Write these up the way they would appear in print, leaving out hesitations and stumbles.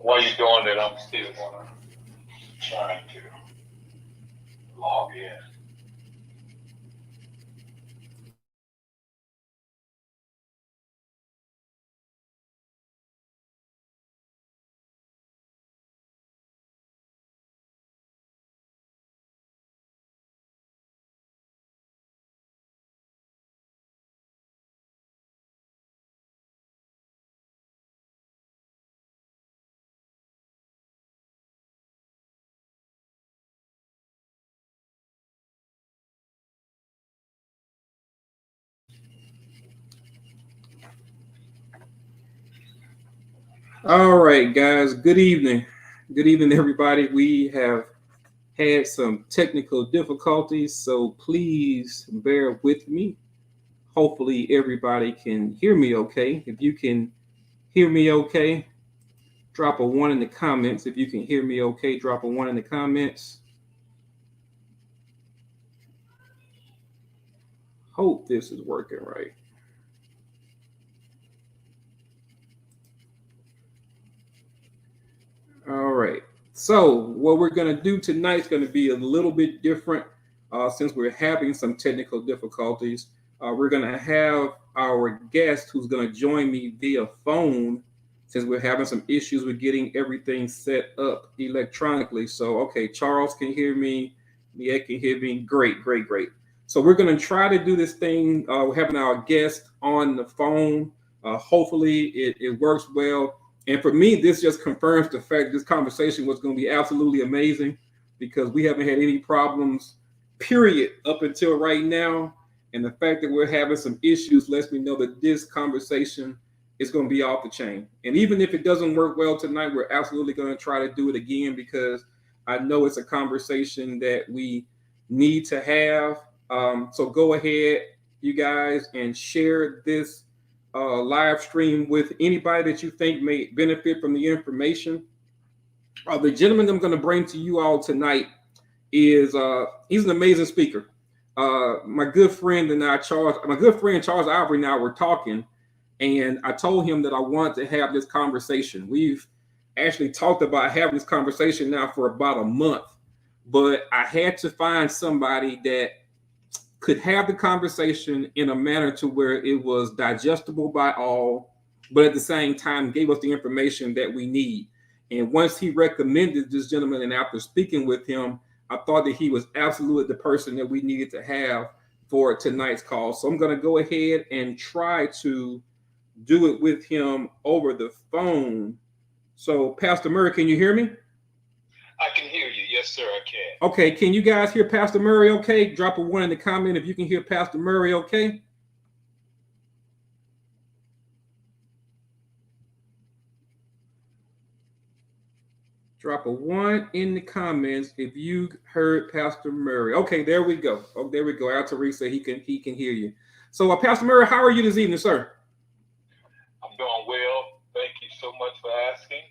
while you're doing that, I'm still gonna try to log in. All right, guys. Good evening. Good evening, everybody. We have had some technical difficulties, so please bear with me. Hopefully, everybody can hear me okay. If you can hear me okay, drop a one in the comments. If you can hear me okay, drop a one in the comments. Hope this is working right. All right. So what we're going to do tonight is going to be a little bit different since we're having some technical difficulties. We're going to have our guest who's going to join me via phone since we're having some issues with getting everything set up electronically. So, okay, Charles can hear me. Nia can hear me. Great, great, great. So we're going to try to do this thing. We're having our guest on the phone. Hopefully it works well. And for me, this just confirms the fact this conversation was going to be absolutely amazing because we haven't had any problems, period, up until right now. And the fact that we're having some issues lets me know that this conversation is going to be off the chain. And even if it doesn't work well tonight, we're absolutely going to try to do it again because I know it's a conversation that we need to have. So go ahead, you guys, and share this live stream with anybody that you think may benefit from the information. The gentleman I'm going to bring to you all tonight is he's an amazing speaker. My good friend Charles Ivory and I were talking, and I told him that I wanted to have this conversation. We've actually talked about having this conversation now for about a month, but I had to find somebody that could have the conversation in a manner to where it was digestible by all, but at the same time gave us the information that we need. And once he recommended this gentleman, and after speaking with him, I thought that he was absolutely the person that we needed to have for tonight's call. So I'm going to go ahead and try to do it with him over the phone. So, Pastor Murray, can you hear me? I can hear you. Yes, sir, I can. Okay, can you guys hear Pastor Murray okay? Drop a one in the comment if you can hear Pastor Murray okay. Drop a one in the comments if you heard Pastor Murray. Okay, there we go. Oh, there we go. Al Tariq said he can hear you. So, Pastor Murray, how are you this evening, sir? I'm doing well. Thank you so much for asking.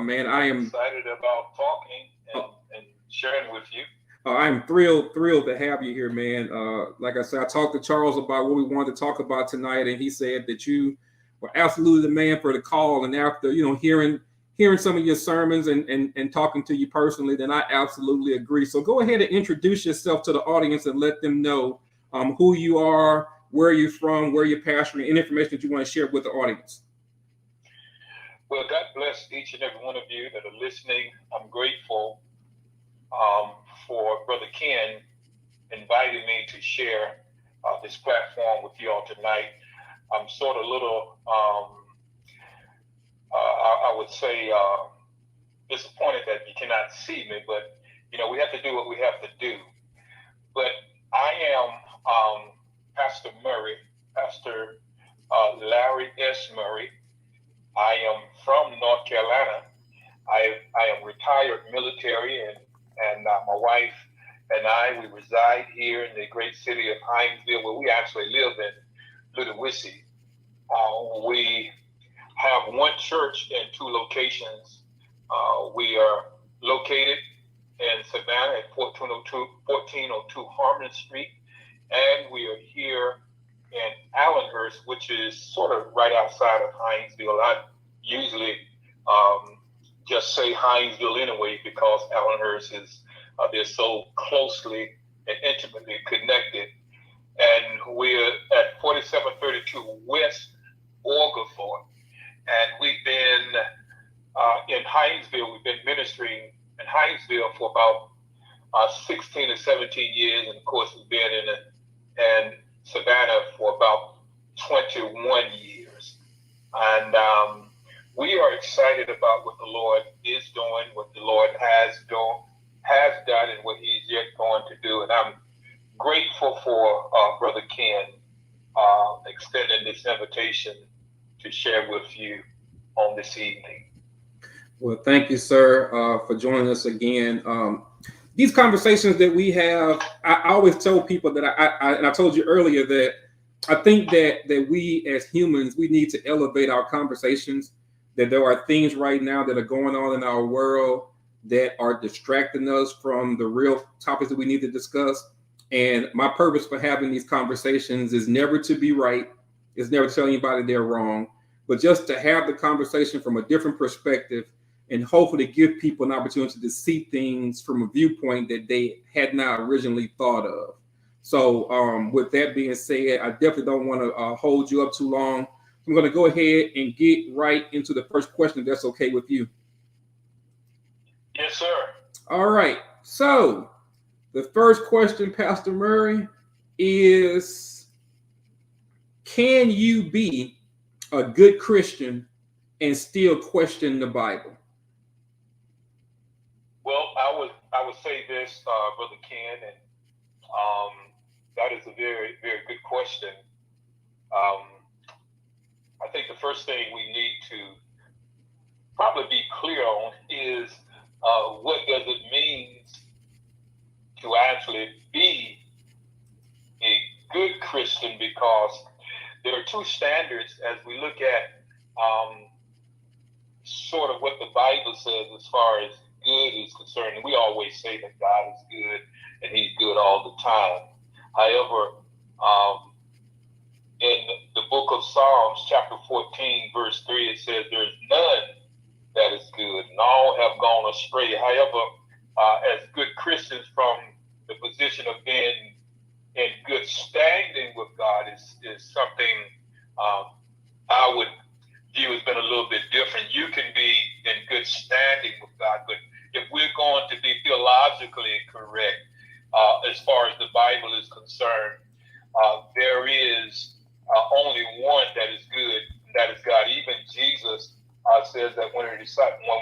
Man, I am excited about talking and sharing with you. I'm thrilled to have you here, man. Like I said, I talked to Charles about what we wanted to talk about tonight, and he said that you were absolutely the man for the call. And after hearing some of your sermons and talking to you personally, then I absolutely agree. So go ahead and introduce yourself to the audience and let them know who you are, where you're from, where you're pastoring, and information that you want to share with the audience. Well, God bless each and every one of you that are listening. I'm grateful for Brother Ken inviting me to share this platform with you all tonight. I'm sort of a little, I would say, disappointed that you cannot see me, but we have to do what we have to do. But I am Pastor Murray, Pastor Larry S. Murray. I am from North Carolina. I am retired military, and my wife and I, we reside here in the great city of Hinesville, where we actually live in Ludowici. We have one church in two locations. We are located in Savannah at 1402 Harmon Street, and we are here in Allenhurst, which is sort of right outside of Hinesville. I usually just say Hinesville anyway, because Allenhurst is, they're so closely and intimately connected. And we're at 4732 West Oglethorpe. And we've been in Hinesville, we've been ministering in Hinesville for about 16 or 17 years. And of course, we've been in Savannah for about 21 years. And we are excited about what the Lord is doing, what the Lord has done, and what He's yet going to do. And I'm grateful for Brother Ken extending this invitation to share with you on this evening. Well, thank you, sir, for joining us again. These conversations that we have, I always tell people that and I told you earlier that I think that we as humans, we need to elevate our conversations, that there are things right now that are going on in our world that are distracting us from the real topics that we need to discuss. And my purpose for having these conversations is never to be right. It's never to tell anybody they're wrong, but just to have the conversation from a different perspective and hopefully give people an opportunity to see things from a viewpoint that they had not originally thought of. So with that being said, I definitely don't want to hold you up too long. I'm going to go ahead and get right into the first question, if that's okay with you. Yes, sir. All right. So the first question, Pastor Murray, is, can you be a good Christian and still question the Bible? Well, I would say this, Brother Ken, and that is a very, very good question. I think the first thing we need to probably be clear on is what does it mean to actually be a good Christian, because there are two standards as we look at sort of what the Bible says as far as good is concerned. And we always say that God is good and He's good all the time. However, in the book of Psalms, chapter 14, verse 3, it says, there's none that is good, and all have gone astray. However, as good Christians, from the position of being in good standing with God is something I would view as been a little bit different. You can be in good standing with God, but if we're going to be theologically correct as far as the Bible is concerned, there is only one that is good, and that is God. Even Jesus says that when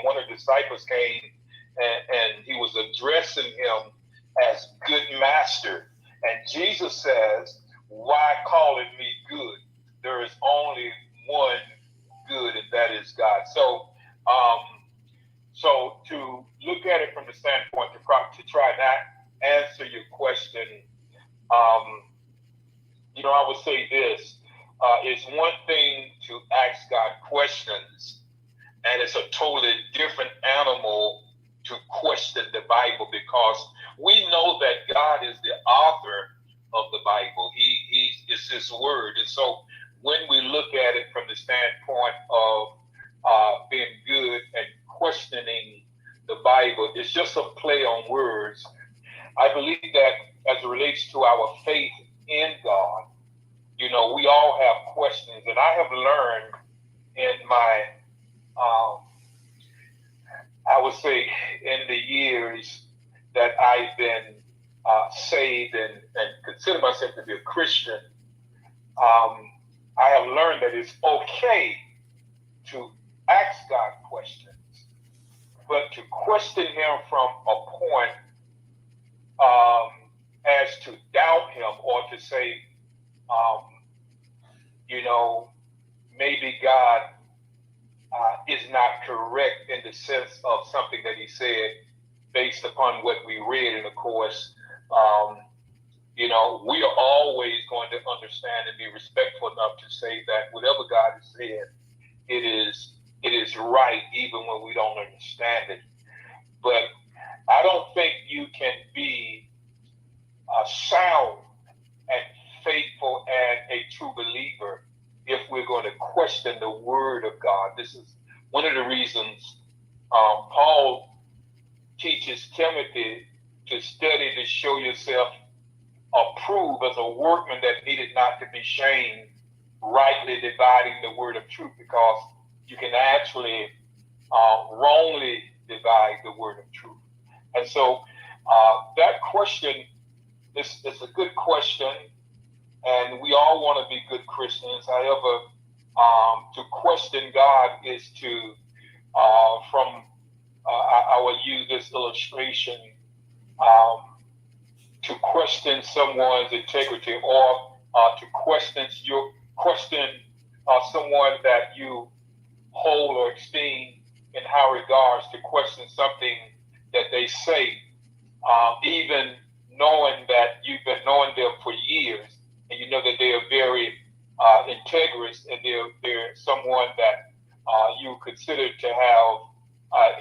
one of the disciples came and he was addressing him as good master, and Jesus says, why call it me good? There is only one good, and that is God. So so to look at it from the standpoint to try and answer your question, I would say this. It's one thing to ask God questions, and it's a totally different animal to question the Bible, because we know that God is the author of the Bible. It's His word. And so when we look at it from the standpoint of being good and questioning the Bible, it's just a play on words. I believe that as it relates to our faith in God, we all have questions, and I have learned in my, I would say, in the years that I've been saved and consider myself to be a Christian, I have learned that it's okay to ask God questions, but to question Him from a point as to doubt Him, or to say, maybe God is not correct in the sense of something that He said based upon what we read. And of course, we are always going to understand and be respectful enough to say that whatever God has said, it is right, even when we don't understand it. But I don't think you can be sound and faithful and a true believer if we're going to question the word of God. This is one of the reasons Paul teaches Timothy to study to show yourself approved as a workman that needed not to be shamed, rightly dividing the word of truth, because you can actually wrongly divide the word of truth. And so that question is a good question, and we all want to be good Christians. However, to question God is to, I will use this illustration, to question someone's integrity, or to question someone that you hold or esteem in high regards, to question something that they say, even knowing that you've been knowing them for years, and you know that they are very integrous, and they're someone that you consider to have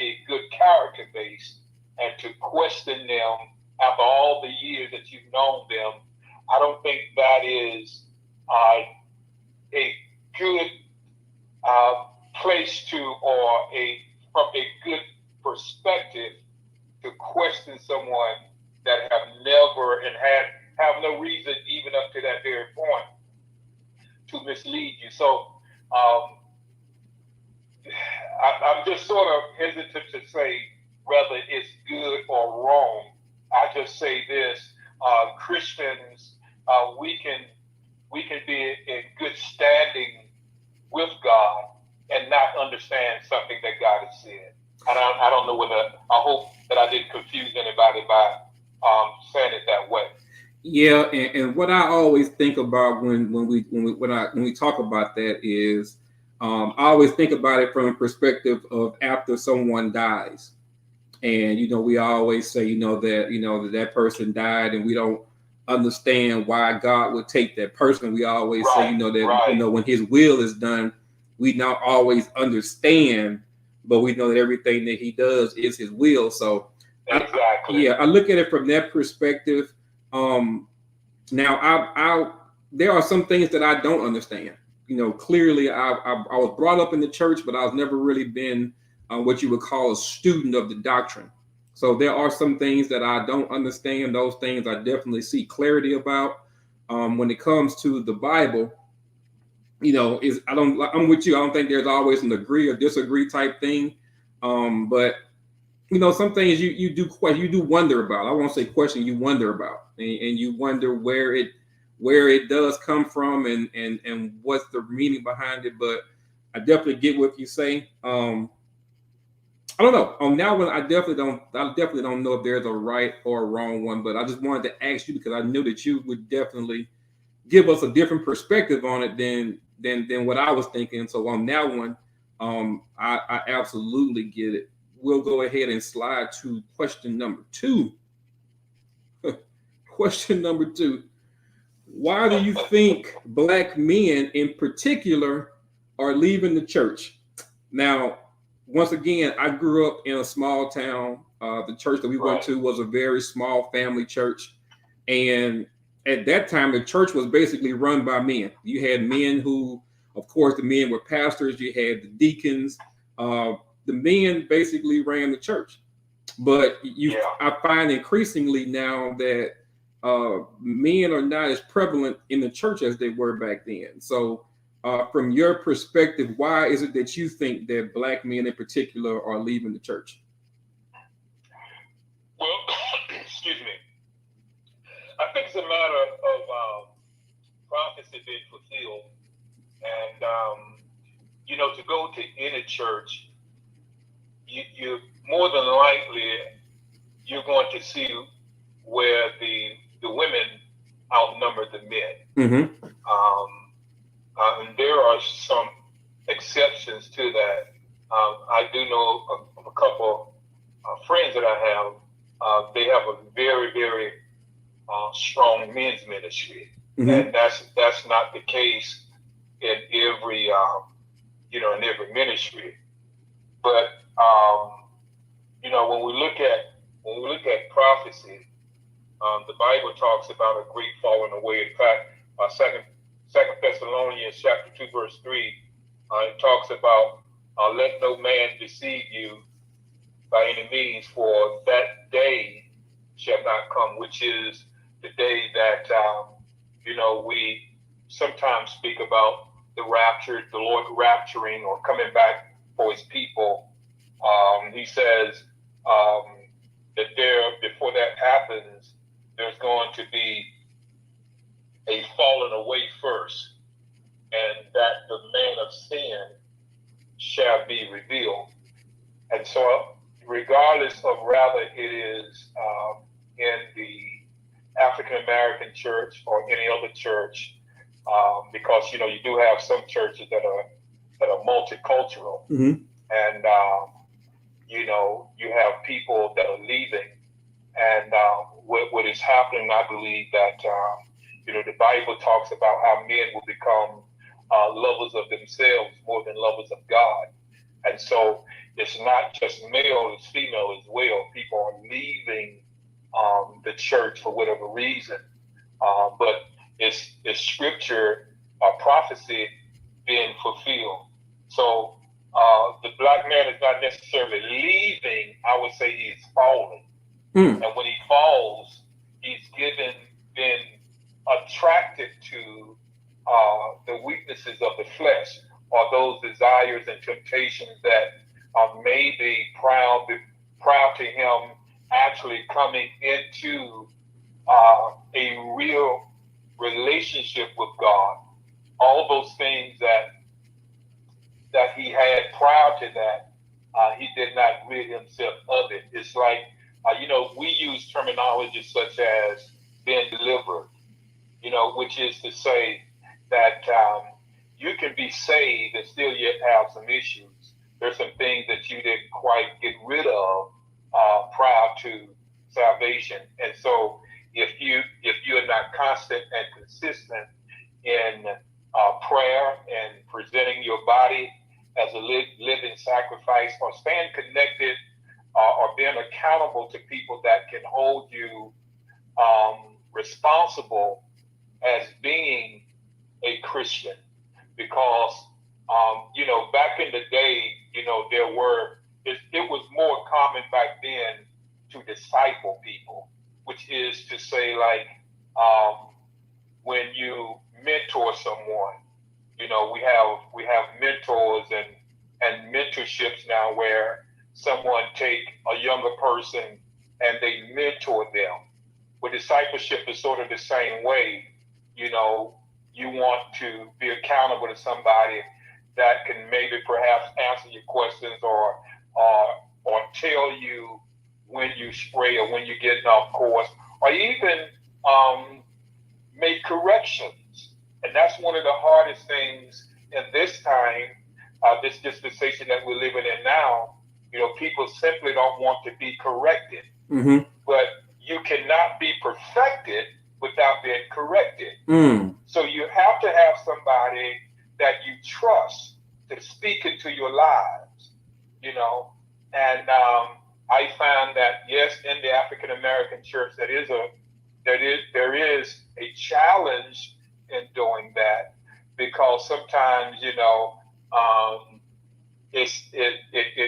a good character base, and to question them after all the years that you've known them, I don't think that is a good place to, or from a good perspective, to question someone that have never and have no reason, even up to that very point, to mislead you. So I'm just sort of hesitant to say whether it's good or wrong. I just say this: Christians, we can be in good standing with God and not understand something that God has said. I don't know whether, I hope that I didn't confuse anybody by saying it that way. Yeah, and what I always think about when we talk about that is, I always think about it from a perspective of after someone dies. And we always say that person died, and we don't understand why God would take that person. We always say that when His will is done, we not always understand, but we know that everything that He does is His will. So exactly, I look at it from that perspective. Now there are some things that I don't understand. Clearly I was brought up in the church, but I was never really been what you would call a student of the doctrine. So there are some things that I don't understand. Those things I definitely see clarity about. When it comes to the Bible, I'm with you. I don't think there's always an agree or disagree type thing. But some things you do wonder about. I won't say question, you wonder about, and you wonder where it does come from, and what's the meaning behind it. But I definitely get what you say. I don't know. On that one, I definitely don't know if there's a right or a wrong one, but I just wanted to ask you because I knew that you would definitely give us a different perspective on it than what I was thinking. So on that one, I absolutely get it. We'll go ahead and slide to question number 2. Question number 2. Why do you think Black men in particular are leaving the church? Now, once again, I grew up in a small town. The church that we went to was a very small family church. And at that time, the church was basically run by men. You had men who, of course, the men were pastors. You had the deacons. The men basically ran the church. But I find increasingly now that men are not as prevalent in the church as they were back then. So from your perspective, why is it that you think that Black men in particular are leaving the church? Well, excuse me. I think it's a matter of prophecy being fulfilled. And, to go to any church, you more than likely, you're going to see where the women outnumber the men. Mm-hmm. And there are some exceptions to that. I do know of a couple friends that I have. They have a very, very strong men's ministry, mm-hmm. and that's not the case in every in every ministry. But when we look at prophecy, the Bible talks about a great falling away. In fact, Second Thessalonians chapter 2 verse 3, it talks about let no man deceive you, by any means, for that day shall not come, which is the day that, we sometimes speak about the rapture, the Lord rapturing or coming back for his people. He says that before that happens, there's going to be a falling away first, and that the man of sin shall be revealed. And so, regardless of whether it is in the African American church or any other church, because you do have some churches that are multicultural, and you have people that are leaving, and what is happening, I believe that the Bible talks about how men will become lovers of themselves more than lovers of God, and so it's not just male, it's female as well. People are leaving the church for whatever reason, but it's scripture or prophecy being fulfilled. So the black man is not necessarily leaving. I would say he's falling. And when he falls, he's been attracted to the weaknesses of the flesh, or those desires and temptations that may be proud to him actually coming into a real relationship with God. All those things that he had prior to that, he did not rid himself of it. It's like, we use terminology such as being delivered, which is to say that you can be saved and still yet have some issues. There's some things that you didn't quite get rid of prior to salvation. And so if you're not constant and consistent in prayer and presenting your body as a living sacrifice, or staying connected or being accountable to people that can hold you responsible as being a Christian, because back in the day, it was more common back then to disciple people, which is to say, like, when you mentor someone, we have mentors and mentorships now, where someone take a younger person and they mentor them. Well, discipleship is sort of the same way. You want to be accountable to somebody that can maybe perhaps answer your questions or tell you when you stray or when you're getting off course, or even make corrections. And that's one of the hardest things in this time, this dispensation that we're living in now. People simply don't want to be corrected. But you cannot be perfected without being corrected. So you have to have somebody that you trust to speak into your lives, and I found that, yes, in the African American church, there is a challenge in doing that, because sometimes it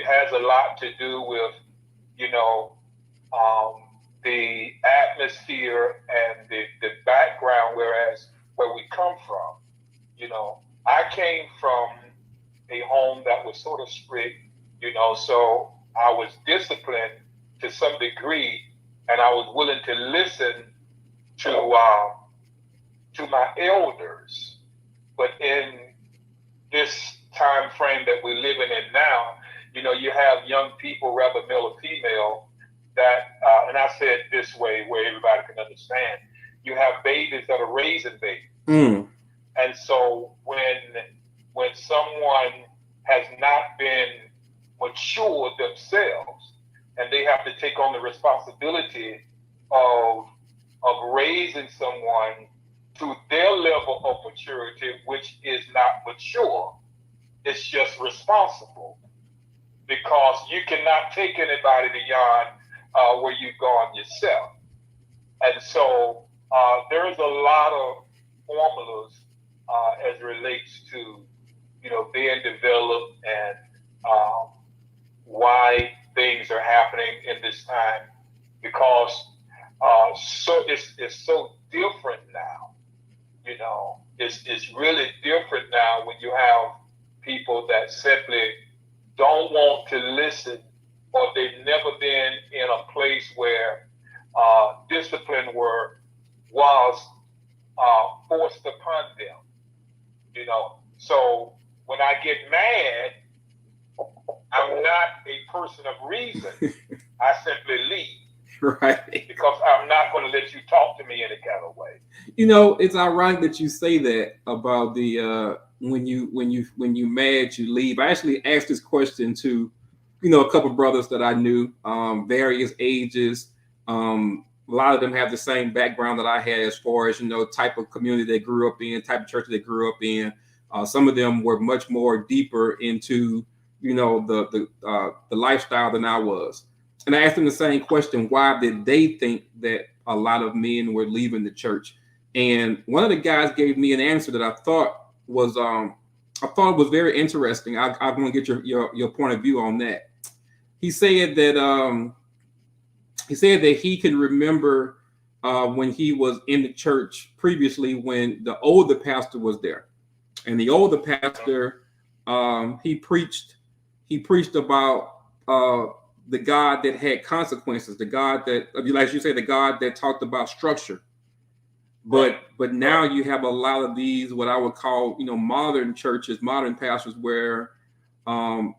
has a lot to do with the atmosphere and the background, where we come from. I came from a home that was sort of strict, so I was disciplined to some degree, and I was willing to listen to my elders. But in this time frame that we're living in now, you have young people, rather male or female, that, and I say it this way where everybody can understand, you have babies that are raising babies. And so when someone has not been mature themselves, and they have to take on the responsibility of raising someone to their level of maturity, which is not mature, it's just responsible, because you cannot take anybody beyond where you've gone yourself. And so there is a lot of formulas as it relates to being developed, and why things are in this time because so it's so different now. It's really different now when you have people that simply don't want to listen, or they've never been in a place where discipline was forced upon them. So when I get mad, I'm not a person of reason. I simply leave. Right. Because I'm not going to let you talk to me any kind of way. It's ironic that you say that about the when you mad, you leave. I actually asked this question to, a couple of brothers that I knew, various ages. A lot of them have the same background that I had as far as, type of community they grew up in, type of church they grew up in. Some of them were much more deeper into, the lifestyle than I was. And I asked them the same question: why did they think that a lot of men were leaving the church? And one of the guys gave me an answer that I thought was very interesting. I want to get your point of view on that. He said that he can remember when he was in the church previously when the older pastor was there, and the older pastor he preached about the God that had consequences, the God that, like you say, the God that talked about structure. But now you have a lot of these, what I would call, modern churches, modern pastors, where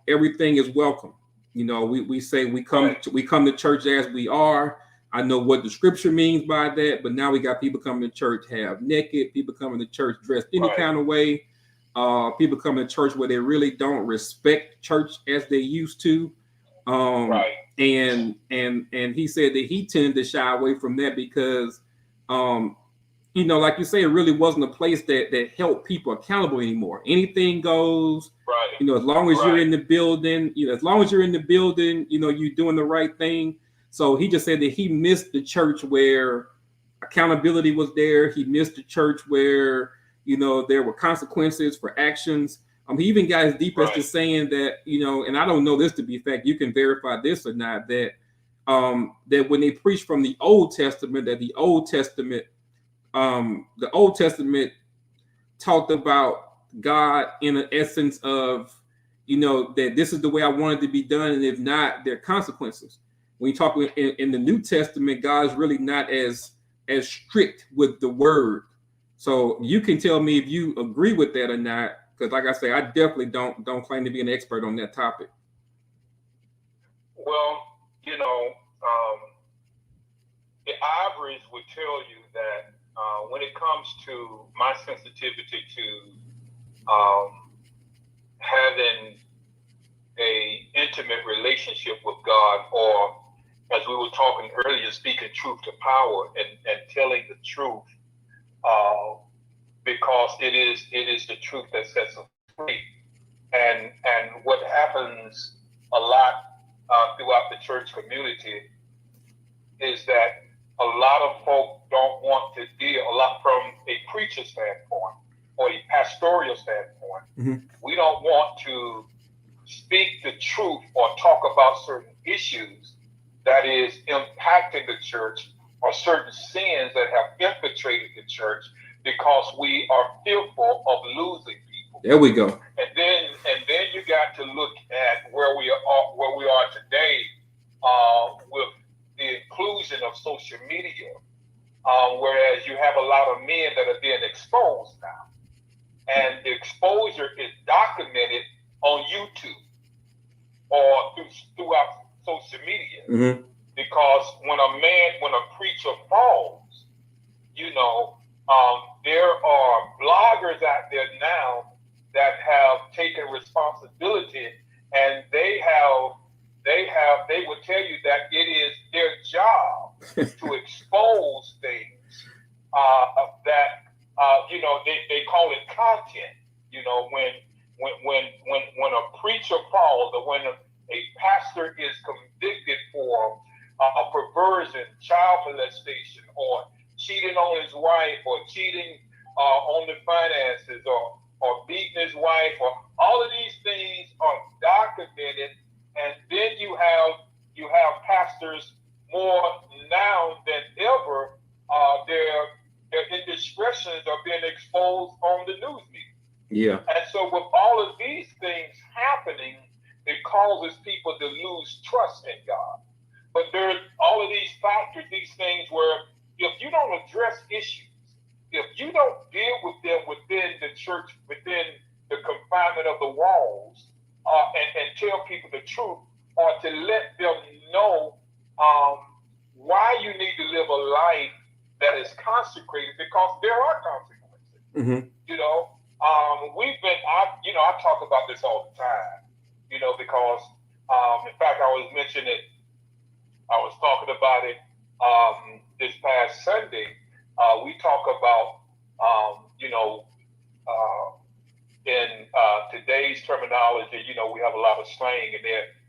everything is welcome. We say we come to church as we are. I know what the scripture means by that, but now we got people coming to church half naked, people coming to church dressed any kind of way, people coming to church where they really don't respect church as they used to. And he said that he tended to shy away from that because, like you say, it really wasn't a place that held people accountable anymore. Anything goes. Right. As long as you're in the building, you're doing the right thing. So he just said that he missed the church where accountability was there. He missed the church where, there were consequences for actions. He even got as deep as to saying that, and I don't know this to be fact, you can verify this or not, that that when they preach from the Old Testament, that the Old Testament talked about God in an essence of, that this is the way I want it to be done, and if not, there are consequences. When you talk in the New Testament, God's really not as strict with the word. So you can tell me if you agree with that or not. Because, like I say, I definitely don't claim to be an expert on that topic. Well, the average would tell you that when it comes to my sensitivity to having a intimate relationship with God, or as we were talking earlier, speaking truth to power and telling the truth, because it is the truth that sets us free. And what happens a lot throughout the church community is that a lot of folk don't want to deal, a lot from a preacher standpoint or a pastoral standpoint. Mm-hmm. We don't want to speak the truth or talk about certain issues that is impacting the church, or certain sins that have infiltrated the church, because we are fearful of losing people. There we go. And then you got to look at where we are today with the inclusion of social media, whereas you have a lot of men that are being exposed now, and the exposure is documented on YouTube or throughout social media. Mm-hmm. Because when a preacher falls, there are bloggers out there now that have taken responsibility, and they would tell you that it is their job to expose things they call it content. When a preacher falls, or when a pastor is convicted for perversion, child molestation, or cheating on his wife, or cheating on the finances, or beating his wife, or all of these things are documented. And then you have pastors happening, it causes people to lose trust in God. But there's all of these factors, these things where if you don't address issues, if you don't deal with them within the church, within the confinement of the walls, and tell people the truth, or to let them know why you need to live a life that is consecrated, because there are consequences. Mm-hmm. You know, I talk about this all the time, because in fact, I was talking about it this past Sunday. We talk about, in today's terminology, we have a lot of slang, and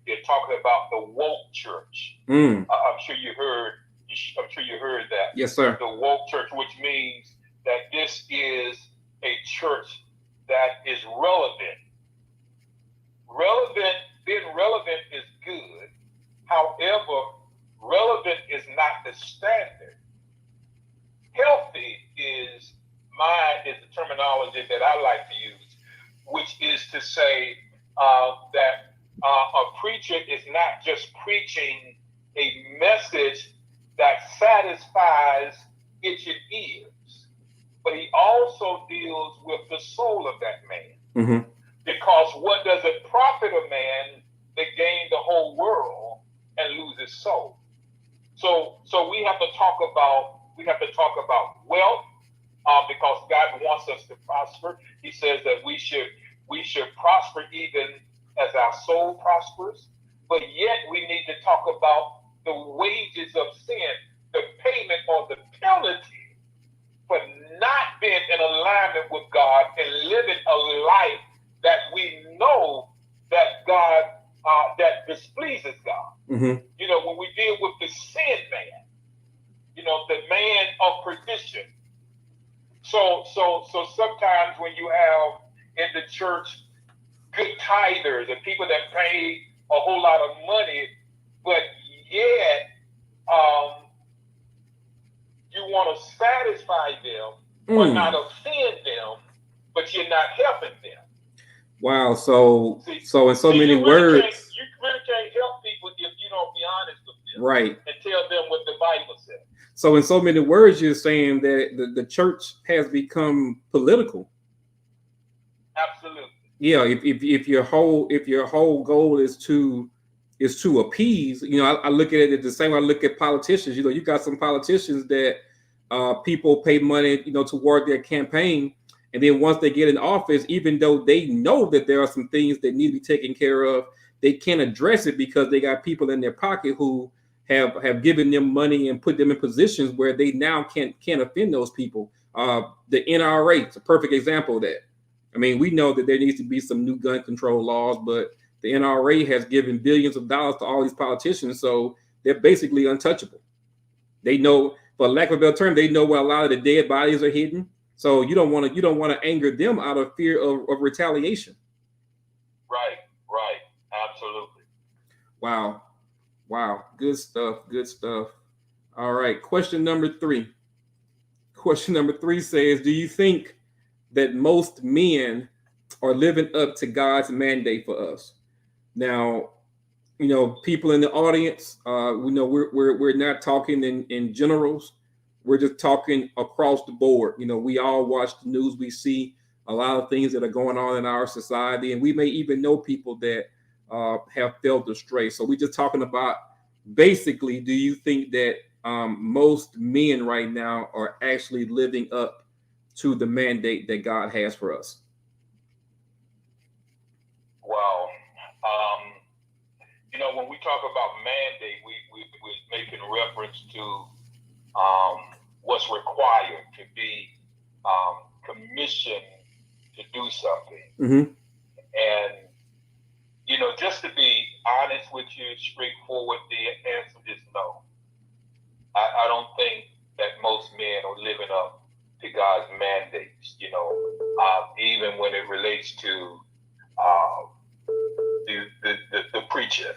they're talking about the woke church. I'm sure you heard that. Yes, sir. The woke church, which means that this is a church that is relevant. Being relevant is good. However, relevant is not the standard. Healthy is the terminology that I like to use, which is to say that a preacher is not just preaching a message that satisfies itching ears, but he also deals with the soul of that man. Mm-hmm. Because what does it profit a man to gain the whole world and lose his soul? So we have to talk about wealth, because God wants us to prosper. He says that we should prosper even as our soul prospers. But yet we need to talk about the wages of sin, the payment or the penalty for not being in alignment with God and living a life that we know that God that displeases God. Mm-hmm. When we deal with the sin man, the man of perdition. So sometimes when you have in the church good tithers and people that pay a whole lot of money, but yet you want to satisfy them or not offend them, but you're not helping them. Wow. So in so many words, you really can't help people if you don't be honest with them, right? And tell them what the Bible says. So in so many words, you're saying that the church has become political. Absolutely. Yeah. If your whole goal is to appease, I look at it the same way I look at politicians. You got some politicians that people pay money, toward their campaign. And then once they get in office, even though they know that there are some things that need to be taken care of, they can't address it because they got people in their pocket who have given them money and put them in positions where they now can't offend those people. The NRA is a perfect example of that. I mean, we know that there needs to be some new gun control laws, but the NRA has given billions of dollars to all these politicians, so they're basically untouchable. They know, for lack of a better term, they know where a lot of the dead bodies are hidden. So you don't want to anger them out of fear of retaliation. Right. Absolutely. Wow. Good stuff. All right. Question number 3. Question number 3 says, do you think that most men are living up to God's mandate for us? Now, people in the audience, we know we're not talking in generals. We're just talking across the board. We all watch the news. We see a lot of things that are going on in our society, and we may even know people that have failed astray. So we're just talking about, basically, do you think that most men right now are actually living up to the mandate that God has for us? Well, when we talk about mandate, we're making reference to what's required to be commissioned to do something. Mm-hmm. And, just to be honest with you, straightforward, the answer is no. I don't think that most men are living up to God's mandates, even when it relates to the preacher,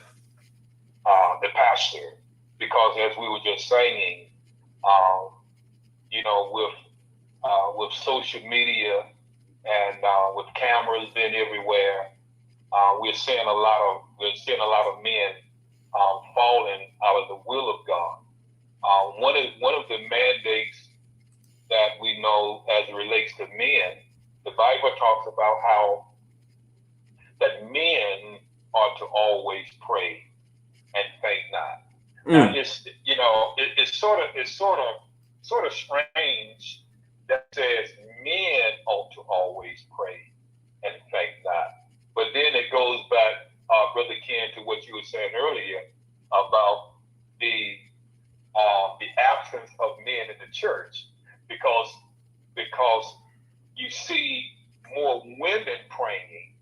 the pastor, because as we were just saying, with social media and with cameras being everywhere, we're seeing a lot of men falling out of the will of God. One of the mandates that we know as it relates to men, the Bible talks about how that men are to always pray and faint not. Now, it's sort of strange that says men ought to always pray and faint not. But then it goes back, Brother Ken, to what you were saying earlier about the absence of men in the church, because you see more women praying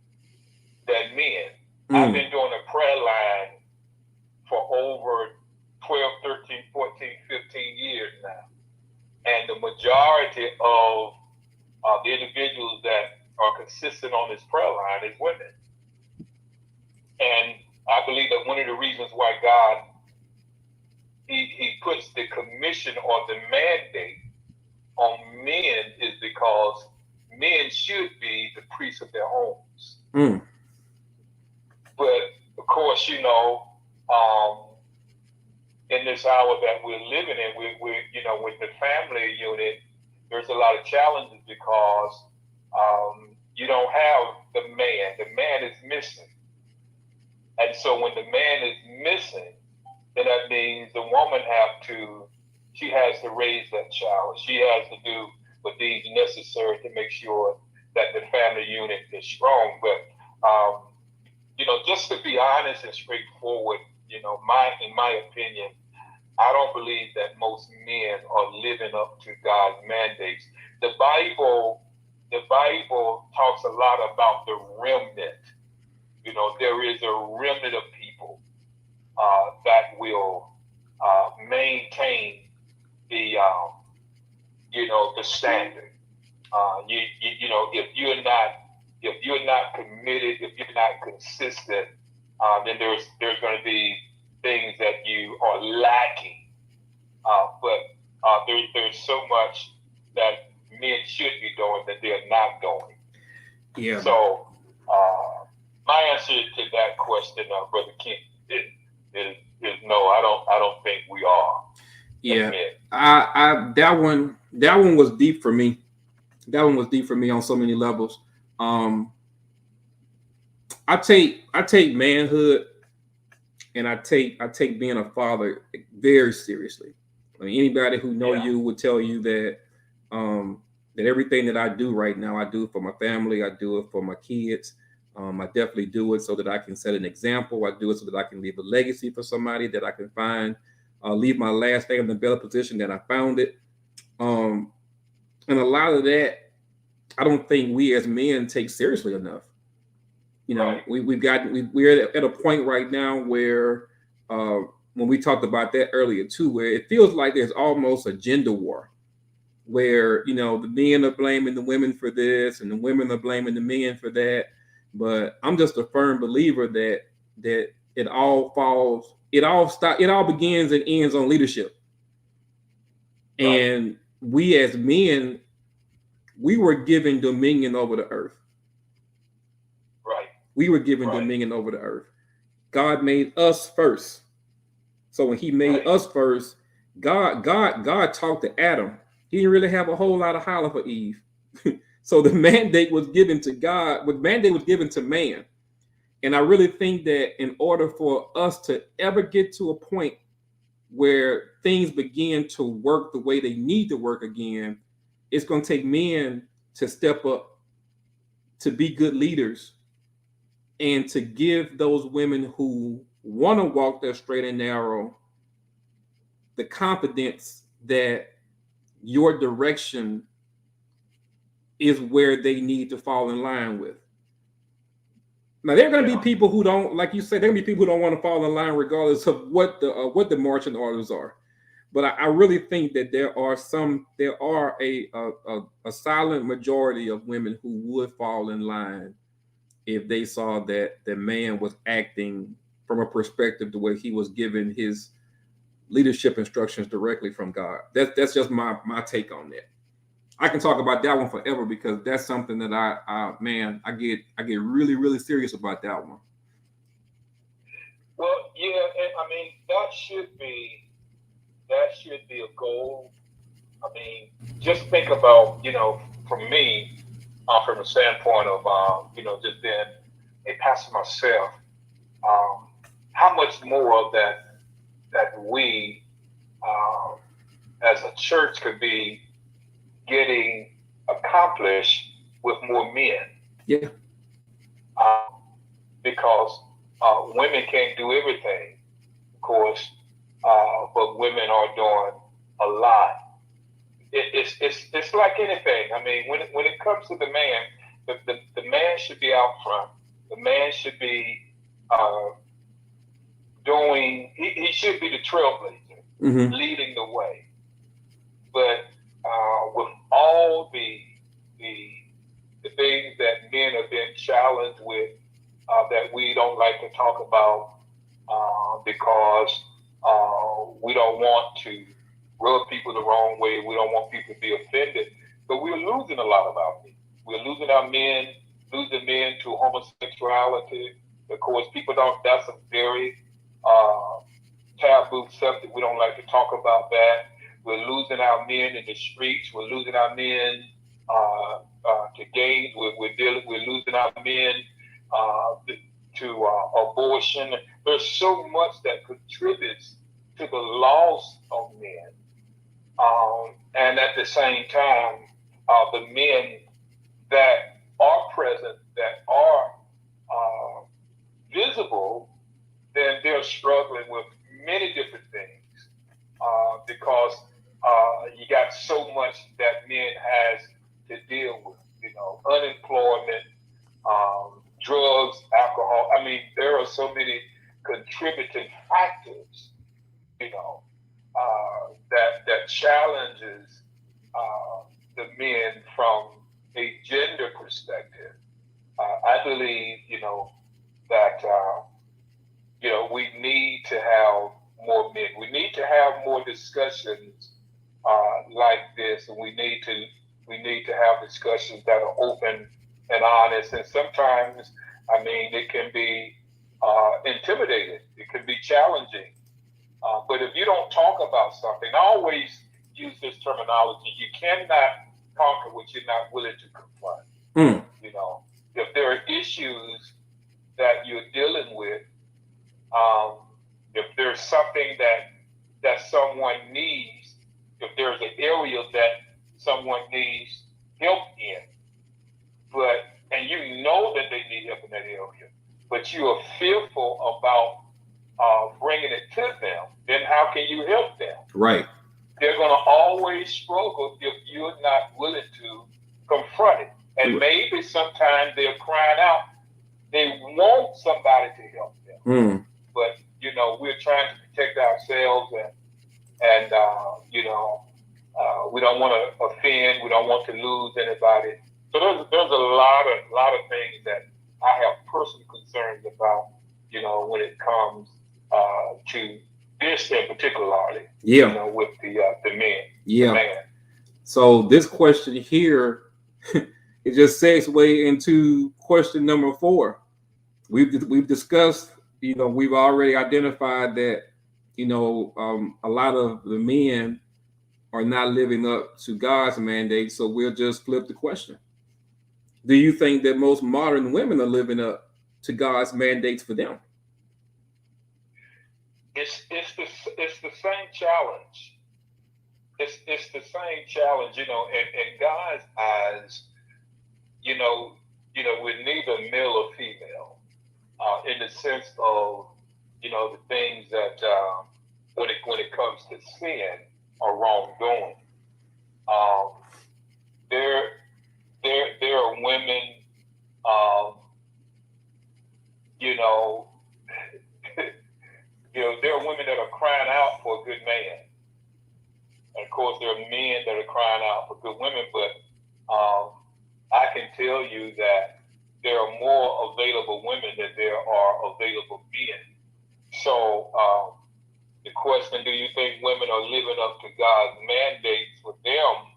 than men. I've been doing a prayer line for over 12, 13, 14, 15 years now. And the majority of the individuals that are consistent on this prayer line is women. And I believe that one of the reasons why God, he puts the commission or the mandate on men is because men should be the priests of their homes. But of course, in this hour that we're living in, with the family unit, there's a lot of challenges because you don't have the man. The man is missing. And so when the man is missing, then that means the woman she has to raise that child. She has to do what is necessary to make sure that the family unit is strong. But, just to be honest and straightforward, in my opinion, I don't believe that most men are living up to God's mandates. The Bible talks a lot about the remnant. There is a remnant of people that will maintain the standard. If you're not committed, if you're not consistent, then there's going to be things that you are lacking. But there's so much that men should be doing that they're not doing. Yeah. So my answer to that question, Brother King, is no. I don't think we are. Yeah. That one was deep for me. That one was deep for me on so many levels. I take manhood and I take being a father very seriously. I mean, anybody who know you would tell you that that everything that I do right now, I do it for my family. I do it for my kids. I definitely do it so that I can set an example. I do it so that I can leave a legacy for somebody, that I can leave my last name in a better position than I found it. And a lot of that, I don't think we as men take seriously enough. Right. We're at a point right now where when we talked about that earlier too, where it feels like there's almost a gender war, where the men are blaming the women for this and the women are blaming the men for that. But I'm just a firm believer that it all begins and ends on leadership. Right. And we as men, we were given dominion over the earth. Right. We were given dominion over the earth. God made us first. So when he made us first, God talked to Adam. He didn't really have a whole lot of holler for Eve. So the mandate was given to God, the mandate was given to man. And I really think that in order for us to ever get to a point where things begin to work the way they need to work again, it's going to take men to step up, to be good leaders, and to give those women who want to walk that straight and narrow the confidence that your direction is where they need to fall in line with. Now, there are going to be people who don't, like you said, there are going to be people who don't want to fall in line regardless of what the marching orders are. But I really think that there are a silent majority of women who would fall in line if they saw that the man was acting from a perspective the way he was given his leadership instructions directly from God. That's just my take on that. I can talk about that one forever because that's something that I get really, really serious about that one. Well, yeah, and I mean that should be a goal. I mean, just think about, for me, from the standpoint of, just being a pastor myself, um, how much more of that we, um, as a church, could be getting accomplished with more men, Yeah. um, because women can't do everything, of course, but women are doing a lot. It's like anything. I mean, when it comes to the man, the man should be out front. The man should be uh, he should be the trailblazer, Mm-hmm. leading the way. But with all the the things that men have been challenged with, that we don't like to talk about, because we don't want to rub people the wrong way. We don't want people to be offended. But we're losing a lot of our men. We're losing our men, losing men to homosexuality. Of course, people don't. That's a very uh, taboo subject. We don't like to talk about that. We're losing our men in the streets. We're losing our men to gangs. We're losing our men uh, to abortion. There's so much that contributes to the loss of men. And at the same time, the men that are present, that are uh, visible, then they're struggling with many different things, because you got so much that men has to deal with, unemployment, drugs, alcohol. I mean, there are so many contributing factors, that challenges the men from a gender perspective. I believe, that we need to have more men. We need to have more discussions like this, and we need to have discussions that are open and honest. And sometimes, I mean, it can be intimidating. It can be challenging. But if you don't talk about something, I always use this terminology: you cannot conquer what you're not willing to confront. Mm. If there are issues that you're dealing with, um, if there's something that someone needs, if there's an area that someone needs help in, and you know that they need help in that area, but you are fearful about bringing it to them, then how can you help them? Right. They're going to always struggle if you're not willing to confront it. And maybe sometimes they're crying out. They want somebody to help them. Mm. But, we're trying to protect ourselves, and we don't want to offend. We don't want to lose anybody. So there's a lot of things that I have personal concerns about, when it comes to this in particularly, Yeah. with the men. Yeah. The man. So this question here, it just segue into question number 4. We've discussed, we've already identified that, a lot of the men are not living up to God's mandate. So we'll just flip the question. Do you think that most modern women are living up to God's mandates for them? It's the same challenge. It's the same challenge, in God's eyes, we're neither male or female, in the sense of, the things that when it comes to sin or wrongdoing, um, there there are women, um, you know, there are women that are crying out for a good man. And of course, there are men that are crying out for good women, but I can tell you that there are more available women than there are available men. So the question, do you think women are living up to God's mandates for them?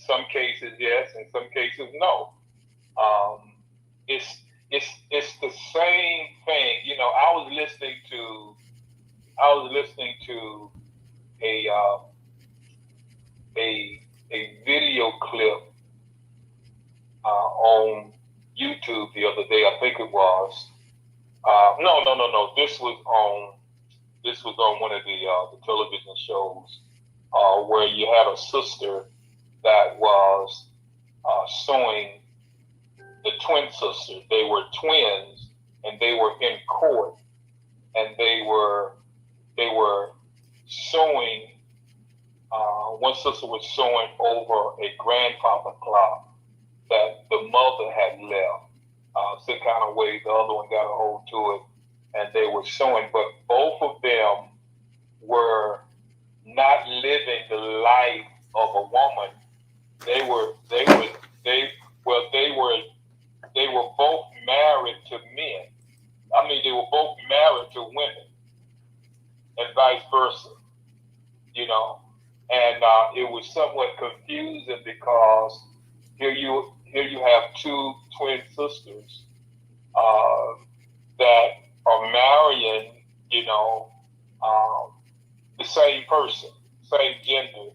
Some cases yes, and some cases no. Um, it's it's the same thing. You know, I was listening to a a a video clip on YouTube the other day. I think it was. No. This was on one of the television shows where you had a sister that was suing the twin sisters. They were twins, and they were in court, and they were suing. One sister was suing over a grandfather clock that the mother had left. Some kind of way, the other one got a hold to it, and they were suing. But both of them were not living the life of a woman. They were both married to men. I mean, they were both married to women, and vice versa. You know, and it was somewhat confusing because here you have two twin sisters that are marrying, you know, the same person, same gender,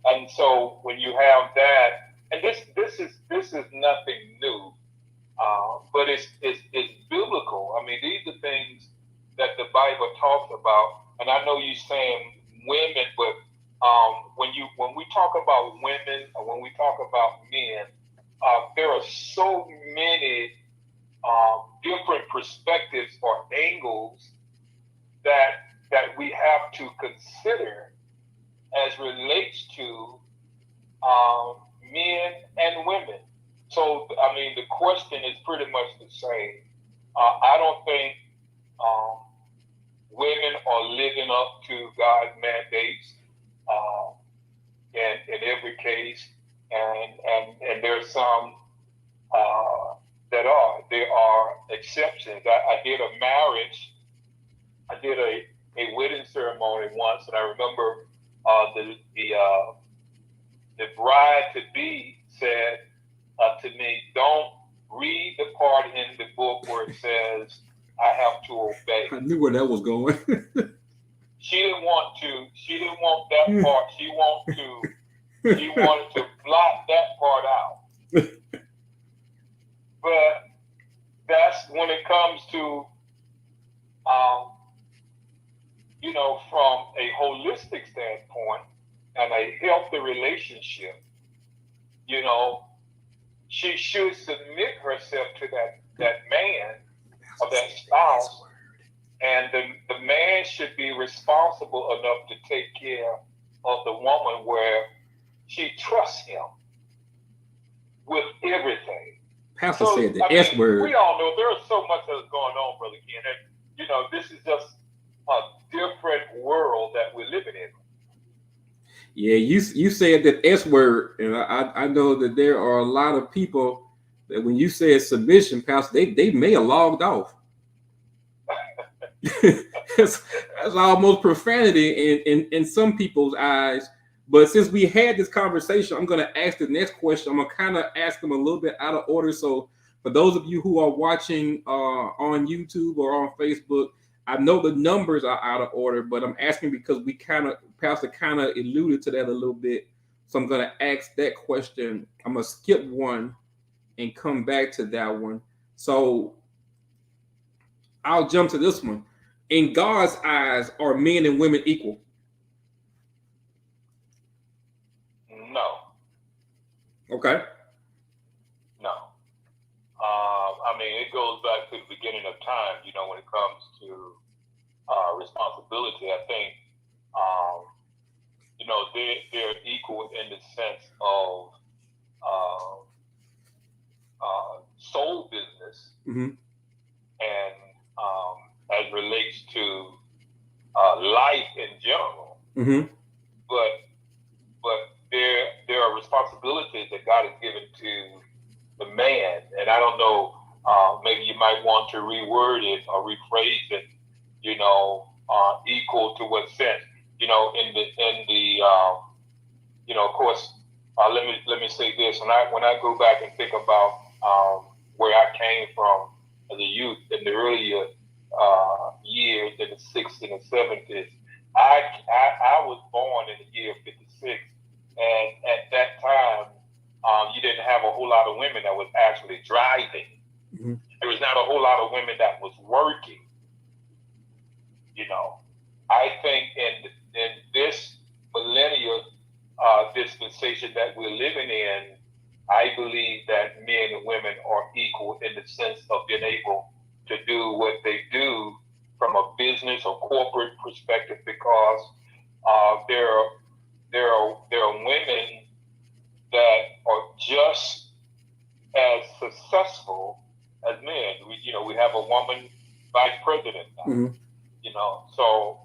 and so when you have that, and this is nothing new, but it's biblical. I mean, these are things that the Bible talks about, and I know you're saying women, but when we talk about women or when we talk about men, there are so many different perspectives or angles that we have to consider as relates to men and women. So, I mean, the question is pretty much the same. I don't think women are living up to God's mandates in every case, and there's some there are exceptions. I did a marriage. I did a wedding ceremony once, and I remember the bride to be said to me, "Don't read the part in the book where it says I have to obey." I knew where that was going. She didn't want that part. She wanted to blot that part out. But that's when it comes to, you know, from a holistic standpoint and a healthy relationship, you know, she should submit herself to that man or that spouse, and the man should be responsible enough to take care of the woman where she trusts him with everything. Pastor said the S word. We all know there is so much that's going on, Brother Ken. And, you know, this is just a different world that we're living in. Yeah, you said that S word, and I know that there are a lot of people that when you said submission, Pastor, they may have logged off. that's almost profanity in some people's eyes. But since we had this conversation, I'm going to ask the next question. I'm going to kind of ask them a little bit out of order. So for those of you who are watching on YouTube or on Facebook, I know the numbers are out of order, but I'm asking because Pastor kind of alluded to that a little bit. So I'm going to ask that question. I'm going to skip one and come back to that one. So I'll jump to this one. In God's eyes, are men and women equal? No. Okay. No. I mean, it goes back to the beginning of time, you know, when it comes to responsibility. I think, you know, they're equal in the sense of soul business, mm-hmm. and as relates to life in general. Mm-hmm. But there are responsibilities that God has given to the man, and I don't know. Maybe you might want to reword it or rephrase it. You know, equal to what sense? You know, in the you know, of course, let me say this. When I go back and think about where I came from as a youth in the earlier years in the 60s and 70s, I was born in the year 56, and at that time, you didn't have a whole lot of women that was actually driving. Mm-hmm. There was not a whole lot of women that was working. I think in this millennial dispensation that we're living in, I believe that men and women are equal in the sense of being able to do what they do from a business or corporate perspective, because there are women that are just as successful as men. We have a woman vice president now. Mm-hmm. So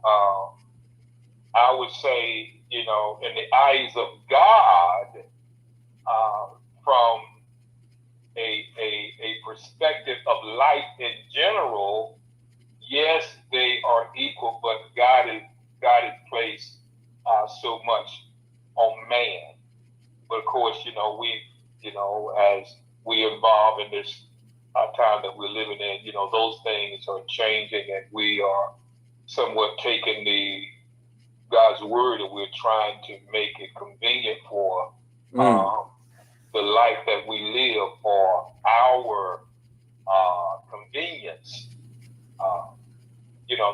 I would say, in the eyes of God, from a perspective of life in general, yes, they are equal, but God has placed so much on man. But of course, as we evolve in this time that we're living in, those things are changing, and we are somewhat taking God's word, and we're trying to make it convenient for the life that we live, for our convenience.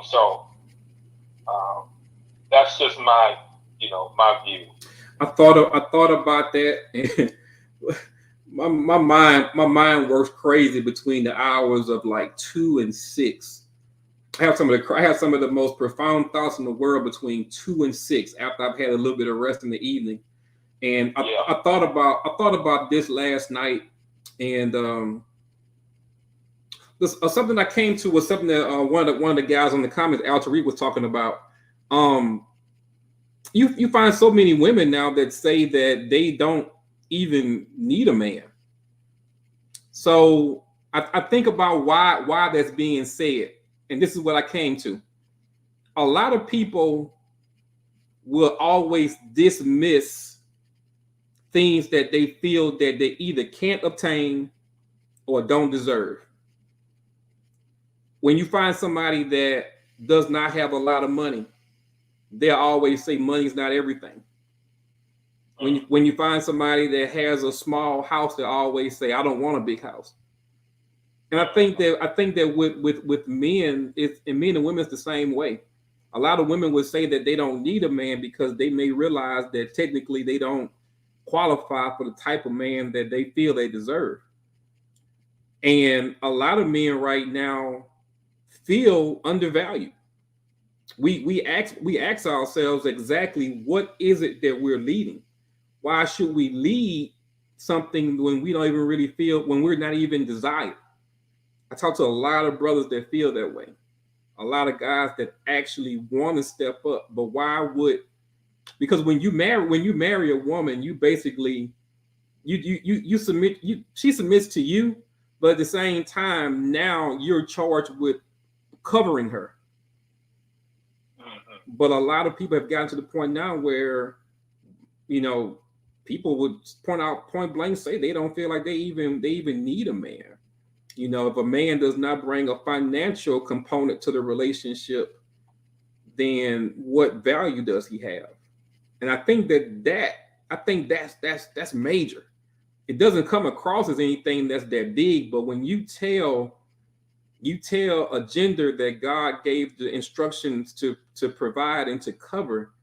So that's just my view. I thought about that, and my mind works crazy between the hours of like 2 and 6. I have some of the most profound thoughts in the world between 2 and 6 after I've had a little bit of rest in the evening. And I thought about this last night, and something I came to was something that one of the guys on the comments, Al Tariq, was talking about. You find so many women now that say that they don't even need a man. So I think about why that's being said, and this is what I came to. A lot of people will always dismiss things that they feel that they either can't obtain or don't deserve. When you find somebody that does not have a lot of money, they'll always say money's not everything. When you find somebody that has a small house, they always say, I don't want a big house. And I think that with men, and men and women, it's the same way. A lot of women would say that they don't need a man because they may realize that technically they don't qualify for the type of man that they feel they deserve. And a lot of men right now feel undervalued. We ask ourselves exactly, what is it that we're leading? Why should we lead something when we don't even really feel, when we're not even desired? I talk to a lot of brothers that feel that way. A lot of guys that actually want to step up, but why would? Because when you marry a woman, you basically you submit. She submits to you, but at the same time, now you're charged with covering her. But a lot of people have gotten to the point now where, people would point blank say they don't feel like they even need a man. If a man does not bring a financial component to the relationship, then what value does he have? And I think that's major. It doesn't come across as anything that's that big, but when you tell a gender that God gave the instructions to provide and to cover,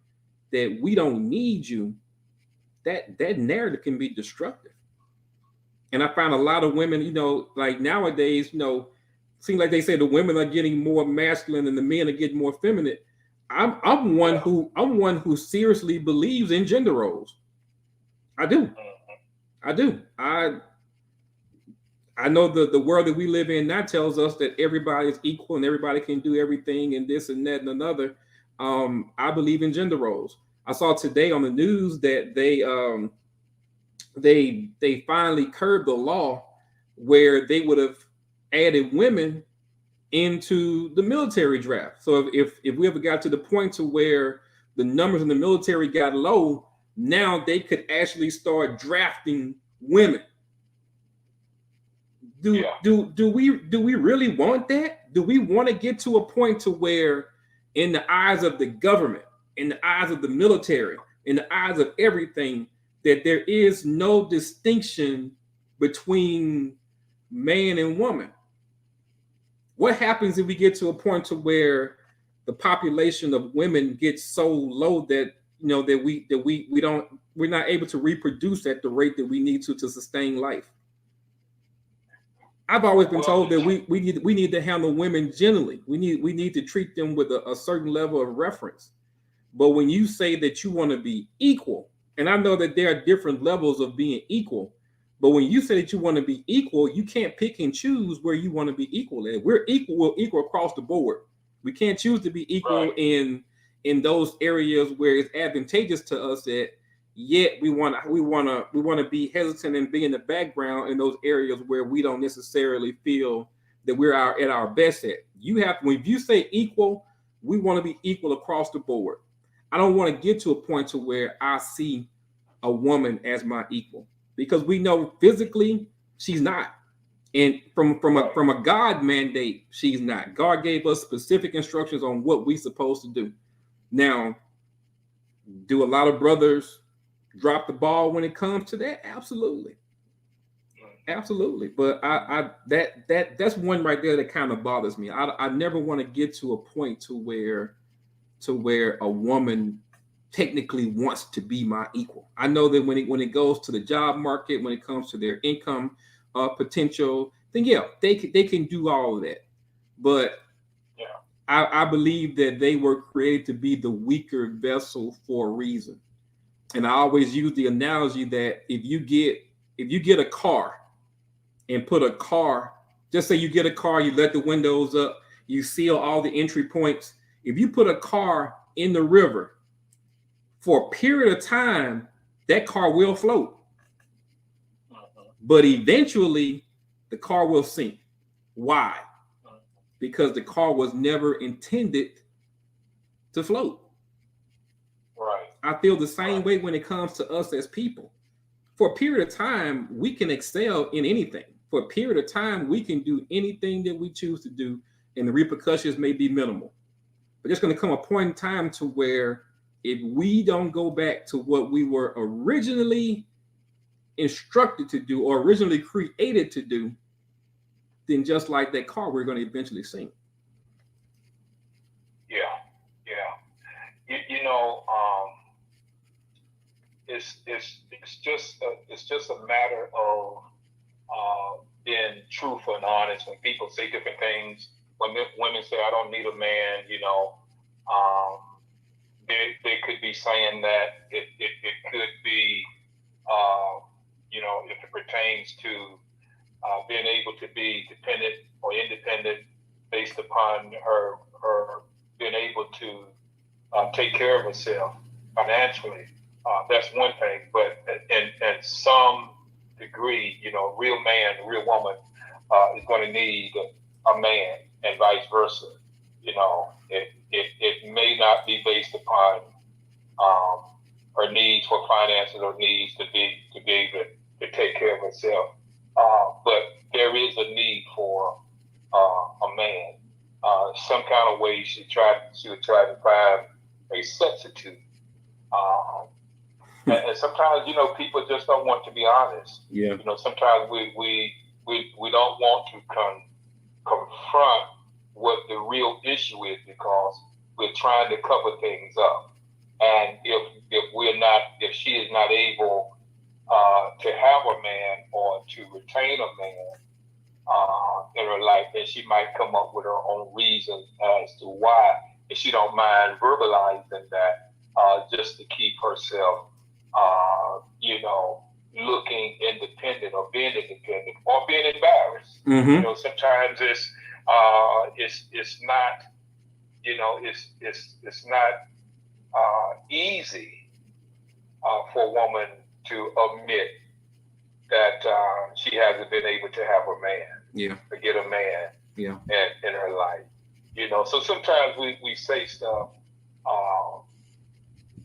that we don't need you, that narrative can be destructive. And I find a lot of women, like nowadays, seem like they say the women are getting more masculine and the men are getting more feminine. I'm one who seriously believes in gender roles. I do. I know the world that we live in now tells us that everybody is equal and everybody can do everything and this and that and another. I believe in gender roles. I saw today on the news that they finally curbed the law where they would have added women into the military draft. So if we ever got to the point to where the numbers in the military got low, now they could actually start drafting women. Do we really want that? Do we want to get to a point to where, in the eyes of the government, in the eyes of the military, in the eyes of everything, that there is no distinction between man and woman? What happens if we get to a point to where the population of women gets so low that we're not able to reproduce at the rate that we need to sustain life? I've always been told that we need to handle women generally. We need to treat them with a certain level of reference. But when you say that you want to be equal, and I know that there are different levels of being equal, but when you say that you want to be equal, you can't pick and choose where you want to be equal at. We're equal across the board. We can't choose to be equal in those areas where it's advantageous to us that. Yet we want to be hesitant and be in the background in those areas where we don't necessarily feel that we're at our best at. When you say equal, we want to be equal across the board. I don't want to get to a point to where I see a woman as my equal, because we know physically she's not, and from a God mandate, she's not. God gave us specific instructions on what we're supposed to do. Now, do a lot of brothers drop the ball when it comes to that? Absolutely. But that's one right there that kind of bothers me. I never want to get to a point to where a woman technically wants to be my equal. I know that when it goes to the job market, when it comes to their income potential, then yeah, they can do all of that. But I believe that they were created to be the weaker vessel for a reason. And I always use the analogy that if you get a car and put a car, just say you get a car, you let the windows up, you seal all the entry points. If you put a car in the river for a period of time, that car will float. But eventually the car will sink. Why? Because the car was never intended to float. I feel the same way when it comes to us as people. For a period of time, we can excel in anything. For a period of time, we can do anything that we choose to do, and the repercussions may be minimal. But there's going to come a point in time to where if we don't go back to what we were originally instructed to do or originally created to do, then just like that car, we're going to eventually sink. Yeah. It's just a matter of being truthful and honest. When people say different things, when women say, "I don't need a man," they could be saying that it could be, if it pertains to being able to be dependent or independent based upon her being able to take care of herself financially. That's one thing, but in some degree, real man, real woman is going to need a man, and vice versa. It may not be based upon her needs for finances or needs to be able to take care of herself, but there is a need for a man. Some kind of way she would try to find a substitute. And sometimes, people just don't want to be honest. Yeah. Sometimes we don't want to confront what the real issue is, because we're trying to cover things up. And if she is not able to have a man or to retain a man in her life, then she might come up with her own reasons as to why, and she don't mind verbalizing that just to keep herself looking independent or being independent or being embarrassed. Mm-hmm. Sometimes it's not, it's not easy for a woman to admit that she hasn't been able to have a man, to get a man in her life. So sometimes we say stuff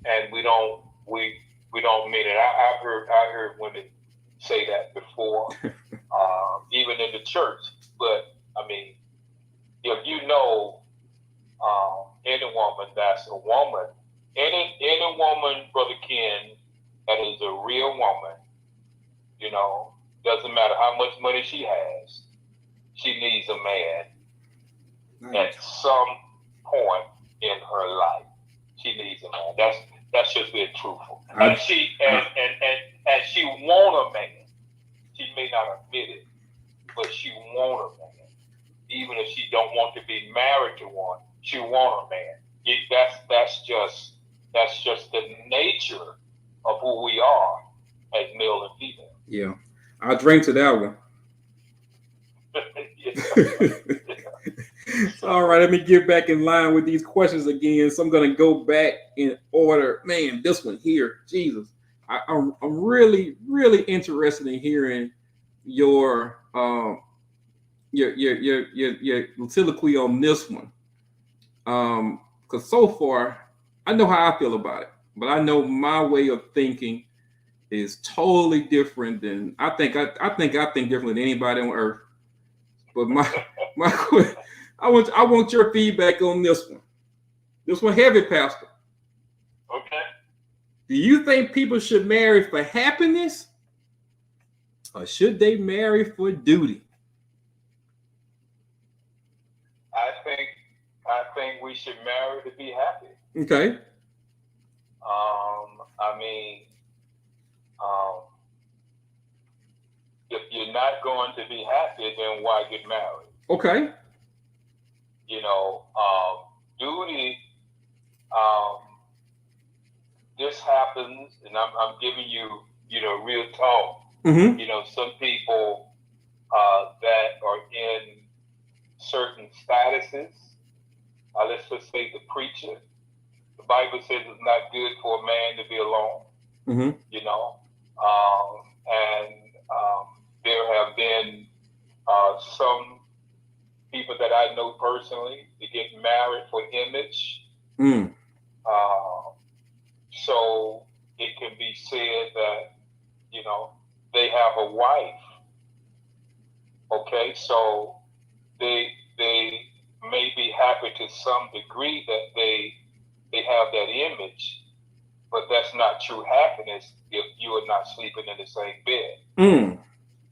and we don't we don't mean it. I heard women say that before, even in the church. But I mean, if you know any woman that's a woman, any woman, Brother Ken, that is a real woman, you know, doesn't matter how much money she has, she needs a man at some point in her life. She needs a man. That's just being truthful. And she want a man. She may not admit it, but she want a man. Even if she don't want to be married to one, she want a man. That's just the nature of who we are as male and female. Yeah, I'll drink to that one. All right, let me get back in line with these questions again. So I'm going to go back in order. Man, this one here, Jesus. I'm really, really interested in hearing your soliloquy on this one. Because so far, I know how I feel about it, but I know my way of thinking is totally different than I think differently than anybody on earth. But I want your feedback on this one. This one heavy, Pastor. Okay. Do you think people should marry for happiness, or should they marry for duty? I think we should marry to be happy. Okay. I mean, if you're not going to be happy, then why get married? Okay. You know, duty. This happens, and I'm giving you, real talk. Mm-hmm. You know, some people that are in certain statuses. Let's just say the preacher. The Bible says it's not good for a man to be alone. Mm-hmm. You know, and there have been some people that I know personally to get married for image. Mm. So it can be said that, they have a wife. Okay, so they may be happy to some degree that they have that image, but that's not true happiness if you are not sleeping in the same bed,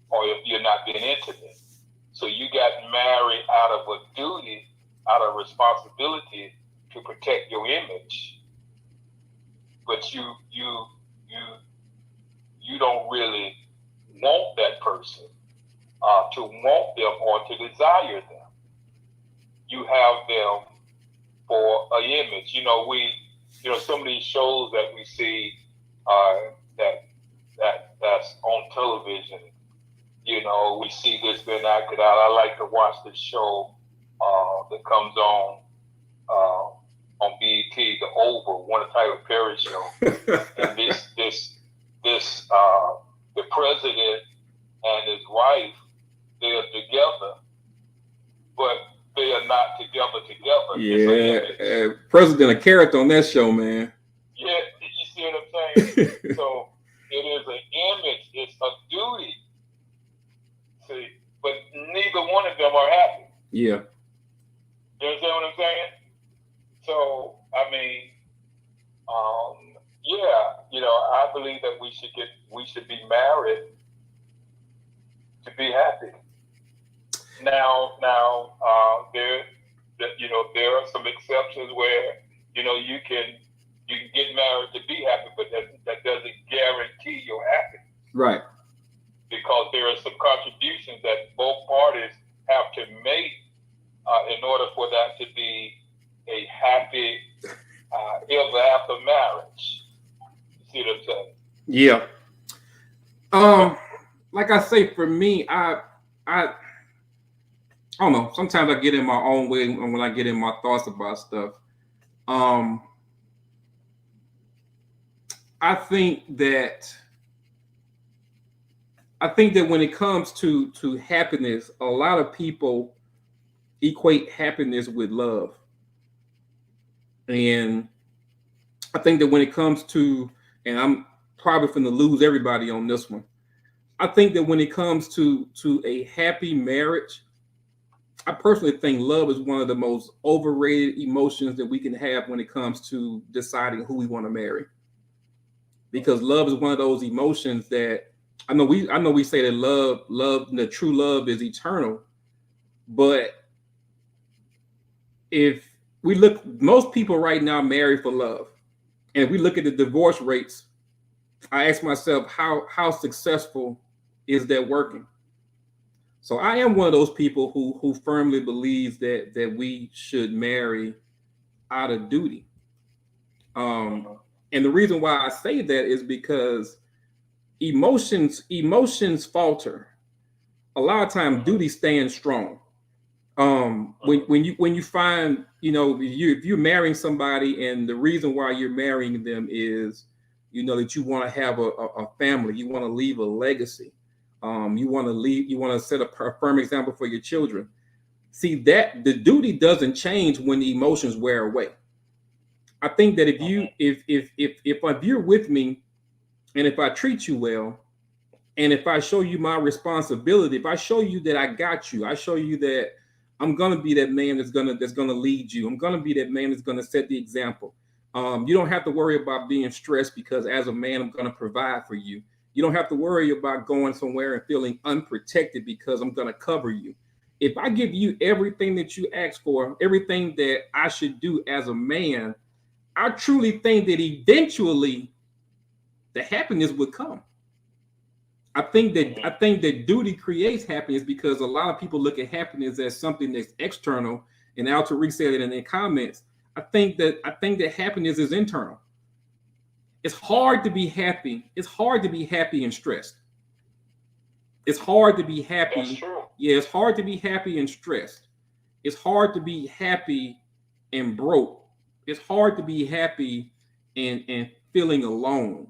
or if you're not being intimate. So you got married out of a duty, out of responsibility to protect your image, but you don't really want that person to want them or to desire them. You have them for an image. Some of these shows that we see that's on television. We see this being acted out. I like to watch this show that comes on BET, The Oval, one of Tyler Perry's show. And the president and his wife, they are together, but they are not together. Yeah, president a character on that show, man. Yeah, you see what I'm saying? So it is an image, it's a duty. See, but neither one of them are happy. Yeah. You understand what I'm saying? So, I mean, I believe that we should be married to be happy. Now, there are some exceptions where, you can get married to be happy, but that doesn't guarantee your happiness. Right. Because there are some contributions that both parties have to make in order for that to be a happy ever after marriage. You see what I'm saying? Yeah. Like I say, for me, I don't know. Sometimes I get in my own way when I get in my thoughts about stuff. I think that when it comes to happiness, a lot of people equate happiness with love. And I think that when it comes to, and probably finna lose everybody on this one. I think that when it comes to a happy marriage, I personally think love is one of the most overrated emotions that we can have when it comes to deciding who we want to marry. Because love is one of those emotions that I know we say that the true love is eternal, but if we look, most people right now marry for love, and if we look at the divorce rates, I ask myself how successful is that working? So I am one of those people who firmly believes that we should marry out of duty. And the reason why I say that is because emotions falter. A lot of times duty stands strong. When you find, if you're marrying somebody and the reason why you're marrying them is, that you want to have a family, you want to leave a legacy, you want to set a firm example for your children. See, that the duty doesn't change when the emotions wear away. I think that if you're with me, and if I treat you well, and if I show you my responsibility, if I show you that I got you, I show you that I'm gonna be that man that's gonna lead you. I'm gonna be that man that's gonna set the example. You don't have to worry about being stressed because as a man, I'm gonna provide for you. You don't have to worry about going somewhere and feeling unprotected because I'm gonna cover you. If I give you everything that you ask for, everything that I should do as a man, I truly think that eventually the happiness would come. I think that duty creates happiness because a lot of people look at happiness as something that's external. And Al Tariq said it in the comments. I think that happiness is internal. It's hard to be happy. It's hard to be happy and stressed. It's hard to be happy. That's true. Yeah, it's hard to be happy and stressed. It's hard to be happy and broke. It's hard to be happy and feeling alone.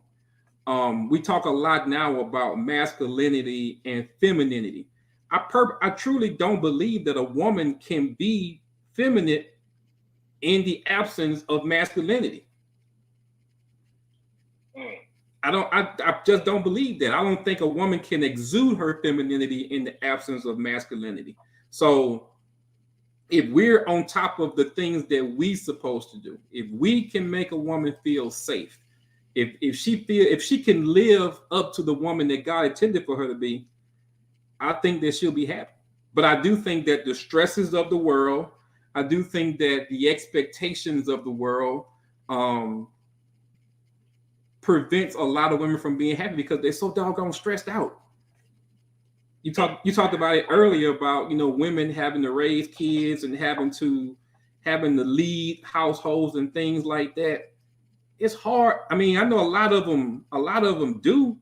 We talk a lot now about masculinity and femininity. I truly don't believe that a woman can be feminine in the absence of masculinity. I just don't believe that. I don't think a woman can exude her femininity in the absence of masculinity. So if we're on top of the things that we supposed to do, if we can make a woman feel safe, if she can live up to the woman that God intended for her to be, I think that she'll be happy. But I do think that the stresses of the world, I do think that the expectations of the world prevents a lot of women from being happy because they're so doggone stressed out. You talked about it earlier about women having to raise kids and having to lead households and things like that. It's hard. I mean, I know a lot of them do.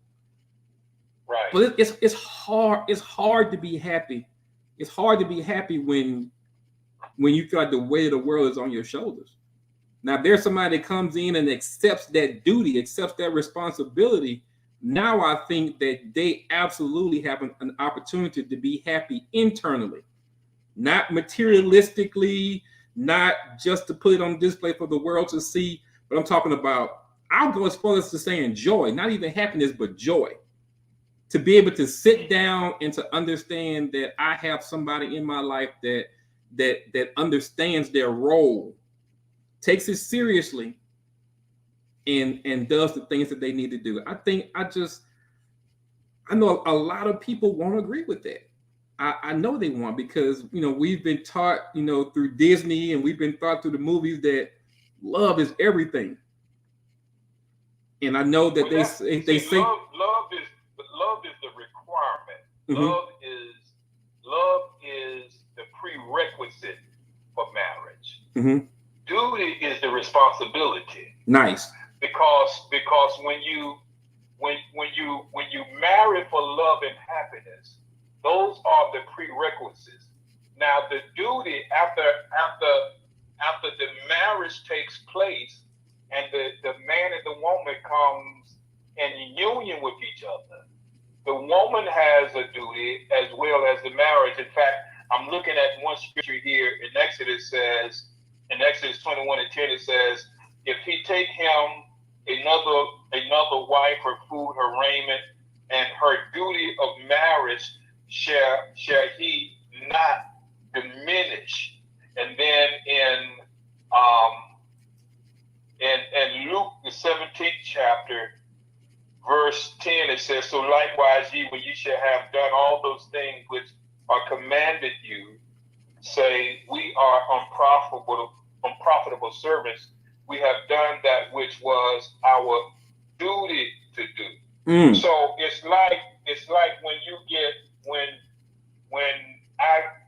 Right. But it's hard. It's hard to be happy. It's hard to be happy when you feel like the weight of the world is on your shoulders. Now, if there's somebody that comes in and accepts that duty, accepts that responsibility, now I think that they absolutely have an opportunity to be happy internally, not materialistically, not just to put it on display for the world to see. But I'm talking about, I'll go as far as to saying joy, not even happiness, but joy. To be able to sit down and to understand that I have somebody in my life that understands their role, takes it seriously, and does the things that they need to do. I know a lot of people won't agree with that. I know they won't because we've been taught through Disney and we've been taught through the movies that love is everything. And I know that they say love is the requirement. Mm-hmm. Love is the prerequisite for marriage. Mm-hmm. Duty is the responsibility. Nice. Because when you marry for love and happiness, those are the prerequisites. Now the duty after the marriage takes place and the man and the woman comes in union with each other, the woman has a duty as well as the marriage. In fact, I'm looking at one scripture here in Exodus 21:10, it says, if he take him another wife her food, her raiment, and her duty of marriage shall he not diminish. And then in Luke the 17th chapter, verse 10, it says, "So likewise ye, when ye shall have done all those things which are commanded you, say, we are unprofitable servants. We have done that which was our duty to do." So it's like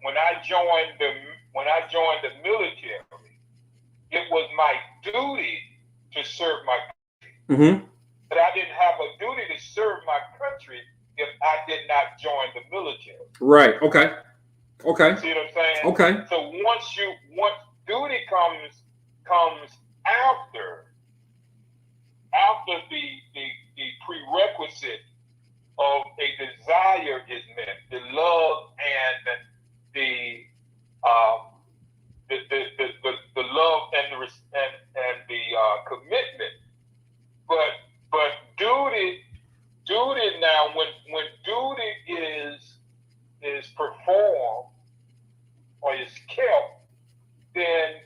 when I joined the military, it was my duty to serve my country. But I didn't have a duty to serve my country if I did not join the military. Right. Okay. See what I'm saying? Okay. So once duty comes after the prerequisite of a desire is met, the love and the love and the commitment. But duty now, when duty is performed or is kept, then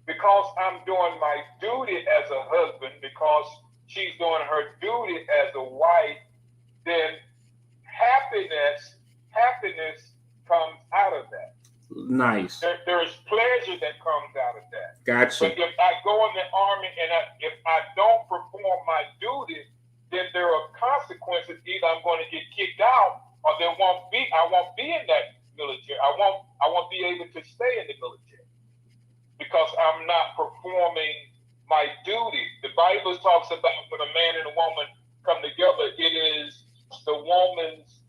because I'm doing my duty as a husband, because she's doing her duty as a wife, then happiness comes out of that. Nice. There is pleasure that comes out of that. Gotcha. But if I go in the army and if I don't perform my duty, then there are consequences. Either I'm going to get kicked out, or I won't be in that military. I won't be able to stay in the military because I'm not performing my duty. The Bible talks about when a man and a woman come together, it is the woman's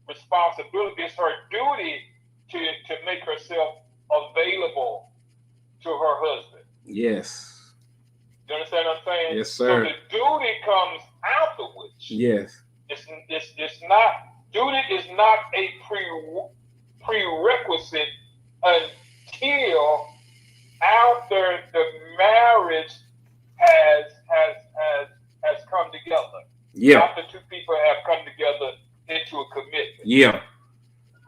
responsibility. It's her duty to make herself available to her husband. Yes. You understand what I'm saying? Yes, sir. So the duty comes afterwards. Yes. It's not, duty is not a prerequisite until after the marriage has come together. Yeah. After two people have come together into a commitment. Yeah.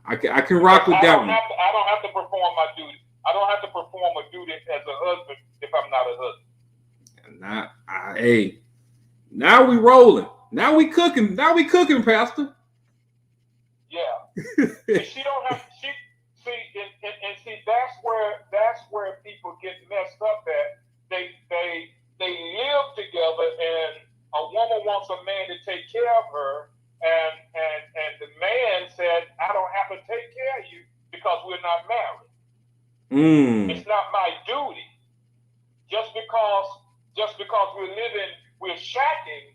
I can rock with that one. I don't have to perform my duty. I don't have to perform a duty as a husband if I'm not a husband. Hey, now we rolling. Now we cooking, Pastor. Yeah. She don't have. See, that's where people get messed up at. They live together, and a woman wants a man to take care of her, and the man said, "I don't have to take care of you because we're not married. It's not my duty. Just because we're shacking,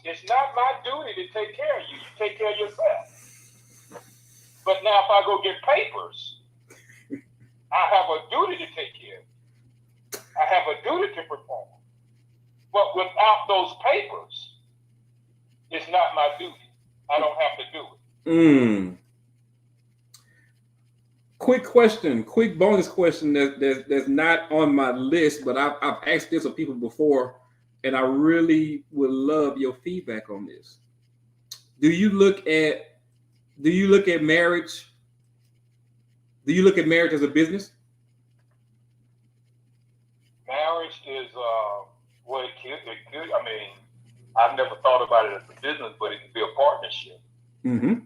it's not my duty to take care of you. You take care of yourself. But now if I go get papers, I have a duty to take care of. I have a duty to perform. But without those papers, it's not my duty. I don't have to do it." Quick bonus question that's not on my list, but I've asked this of people before, and I really would love your feedback on this. Do you look at marriage? Do you look at marriage as a business? Marriage is well, it could. I mean, I've never thought about it as a business, but it could be a partnership. Mm-hmm.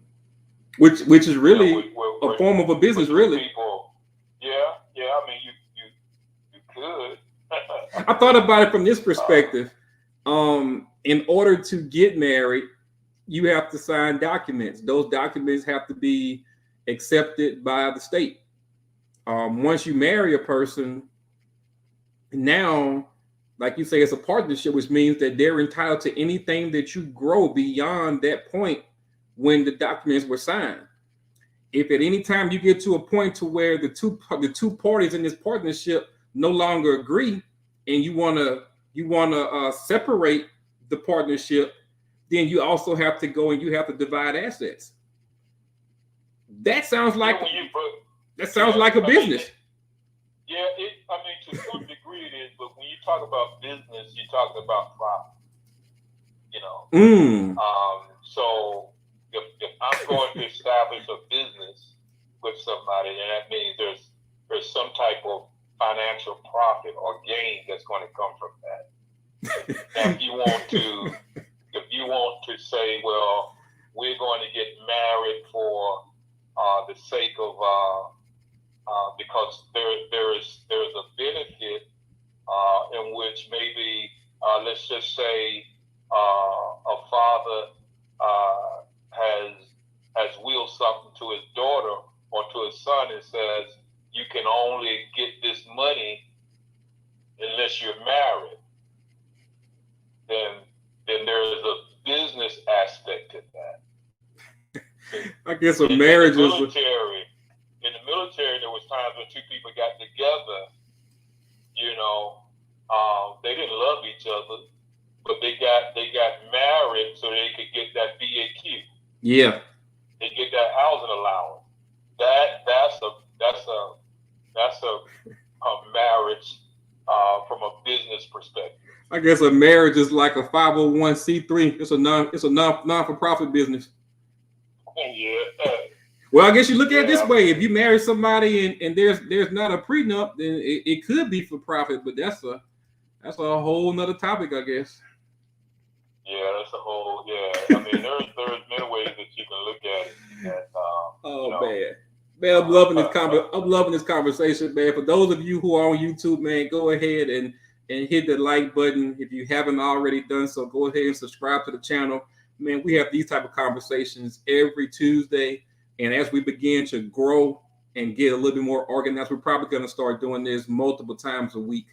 Which is really a form of a business, really. People, yeah. I mean, you could. I thought about it from this perspective. In order to get married, you have to sign documents. Those documents have to be accepted by the state. Once you marry a person, now, like you say, it's a partnership, which means that they're entitled to anything that you grow beyond that point when the documents were signed. If at any time you get to a point to where the two parties in this partnership no longer agree, and you want to separate the partnership, then you also have to go and you have to divide assets. That sounds like like a business. To some degree it is, but when you talk about business, you're talking about profit. you know. Mm. So if I'm going to establish a business with somebody, then that means there's some type of financial profit or gain that's going to come from that. Now, if you want to say, well, we're going to get married for the sake of because there's a benefit in which maybe let's just say a father has willed something to his daughter or to his son and says you can only get this money unless you're married. Then there is a business aspect to that. I guess a marriage is. In the military, there was times when two people got together. You know, they didn't love each other, but they got married so they could get that BAQ. Yeah. They get that housing allowance. That's a marriage from a business perspective. I guess a marriage is like a 501c3. It's a non-for-profit business. Yeah. Well, I guess you look at it this way: if you marry somebody and there's not a prenup, then it could be for profit. But that's a whole nother topic, I guess. Yeah, that's a whole. Yeah, I mean, there's many ways that you can look at it. And, man, I'm loving this conversation, man. For those of you who are on YouTube, man, go ahead and hit the like button if you haven't already done so. Go ahead and subscribe to the channel, man. We have these type of conversations every Tuesday. And as we begin to grow and get a little bit more organized, we're probably going to start doing this multiple times a week.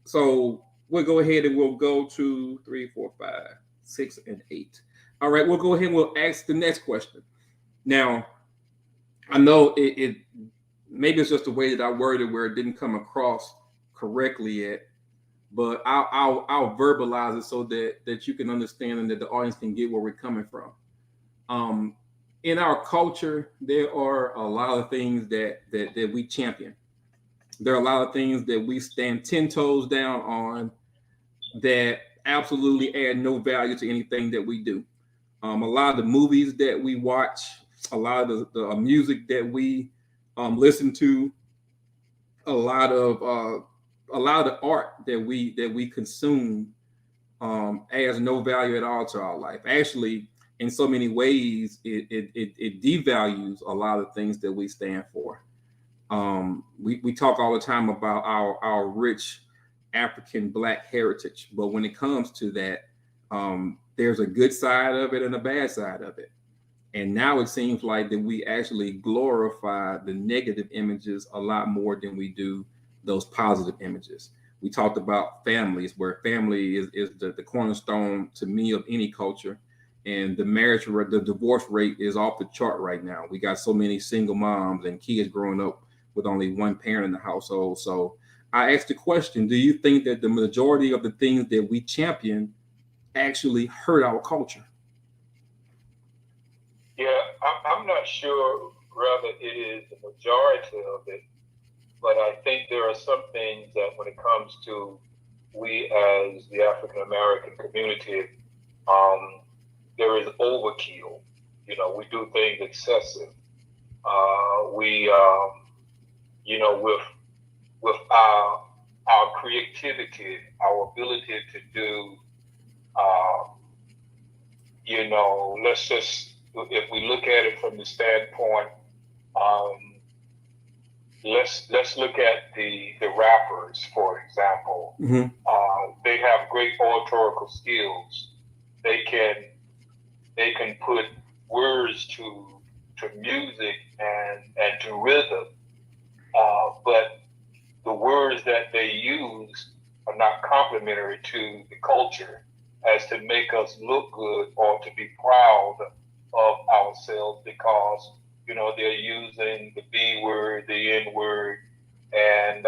So we'll go ahead and we'll go to 3, 4, 5, 6, and 8. All right, we'll go ahead and we'll ask the next question. Now, I know it maybe it's just the way that I worded where it didn't come across correctly yet, but I'll verbalize it so that you can understand and that the audience can get where we're coming from. In our culture, there are a lot of things that we champion. There are a lot of things that we stand 10 toes down on that absolutely add no value to anything that we do. A lot of the movies that we watch, a lot of the music that we listen to, a lot of the art that we consume adds no value at all to our life. Actually, in so many ways, it devalues a lot of things that we stand for. We talk all the time about our rich African Black heritage, but when it comes to that, there's a good side of it and a bad side of it. And now it seems like that we actually glorify the negative images a lot more than we do those positive images. We talked about families, where family is the cornerstone to me of any culture. And the divorce rate is off the chart right now. We got so many single moms and kids growing up with only one parent in the household. So I asked the question, do you think that the majority of the things that we champion actually hurt our culture? Yeah, I'm not sure whether it is the majority of it, but I think there are some things that when it comes to we as the African American community, there is overkill. You know, we do things excessive. With our creativity, our ability to do, let's just, if we look at it from the standpoint, let's look at the rappers, for example. Mm-hmm. They have great oratorical skills. They can put words to music and to rhythm, but the words that they use are not complementary to the culture as to make us look good or to be proud of ourselves, because they're using the B word, the N word, and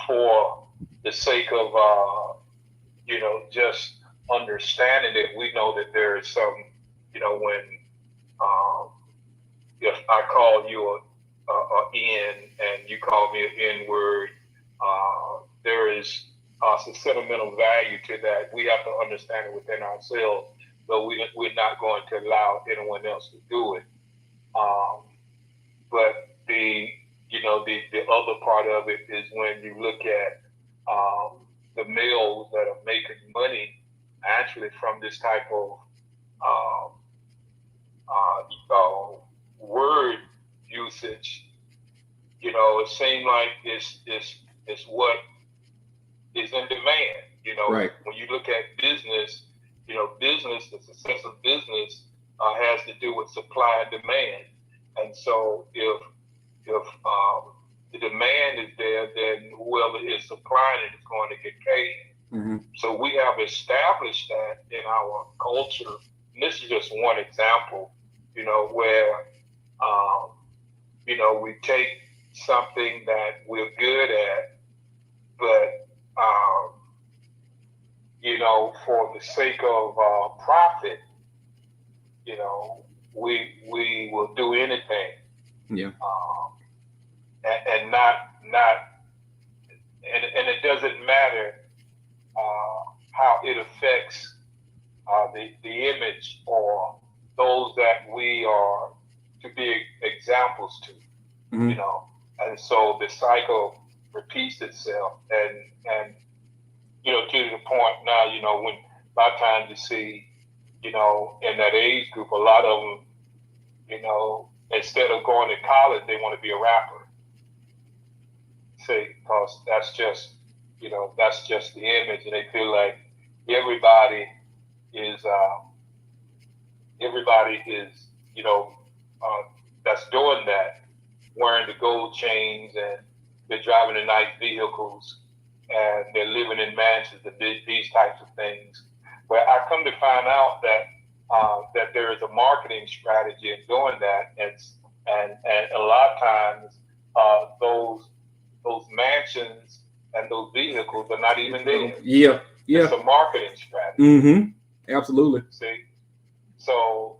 for the sake of just understanding it, we know that there is some, when if I call you a N and you call me an N word, there is some sentimental value to that. We have to understand it within ourselves, but we're not going to allow anyone else to do it. Um, but the other part of it is when you look at the males that are making money actually from this type of um, word usage. It seems like it's what is in demand. Right. When you look at business, business, the success of business has to do with supply and demand. And so if the demand is there, then whoever is supplying it is going to get paid. Mm-hmm. So we have established that in our culture. And this is just one example, where we take something that we're good at, but for the sake of profit, we will do anything. Yeah. And it doesn't matter how it affects the image or those that we are to be examples to. Mm-hmm. And so the cycle repeats itself, and to the point now, when a lot of times you see, in that age group, a lot of them, instead of going to college, they want to be a rapper. See, because that's just the image, and they feel like everybody is that's doing that, wearing the gold chains, and they're driving the nice vehicles, and they're living in mansions and these types of things. Well, I come to find out that there is a marketing strategy in doing that, and a lot of times those mansions and those vehicles are not even there. Yeah. It's a marketing strategy. Mm-hmm. Absolutely. See, so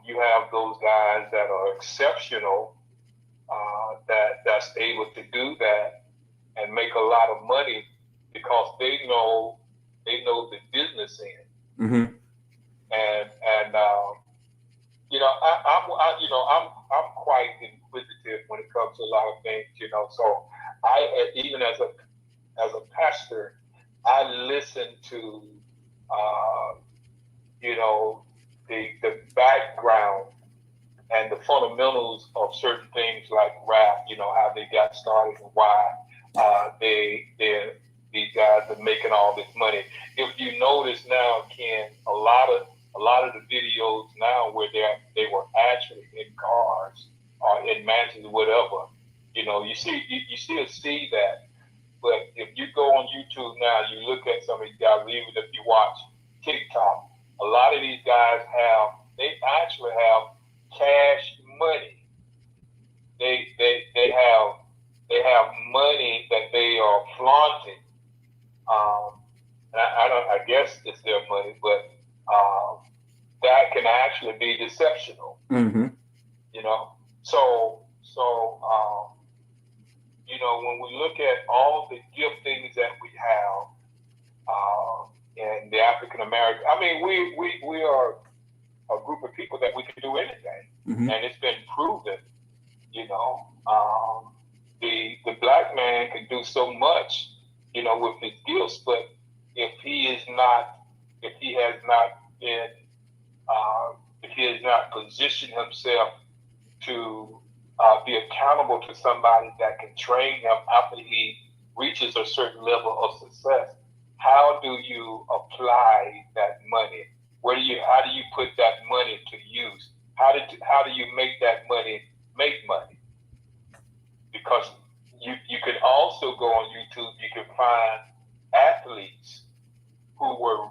you have those guys that are exceptional, that's able to do that and make a lot of money because they know the business end. Mm-hmm. I'm quite inquisitive when it comes to a lot of things. So I, even as a pastor, I listen to the background and the fundamentals of certain things like rap, how they got started and why these guys are making all this money. If you notice now, Ken, a lot of the videos now where they were actually in cars or in mansions or whatever, you still see that. But if you go on YouTube now, you look at some of these guys, even if you watch TikTok, a lot of these guys actually have cash money. They have money that they are flaunting. I guess it's their money, but that can actually be deceptional. Mm-hmm. When we look at all the giftings that we have in the African American, I mean, we are a group of people that we can do anything, mm-hmm. and it's been proven. The black man can do so much, with his gifts, but if he has not positioned himself to be accountable to somebody that can train him after he reaches a certain level of success, how do you apply that money? How do you put that money to use? How do you make that money make money? Because you can also go on YouTube, you can find athletes who were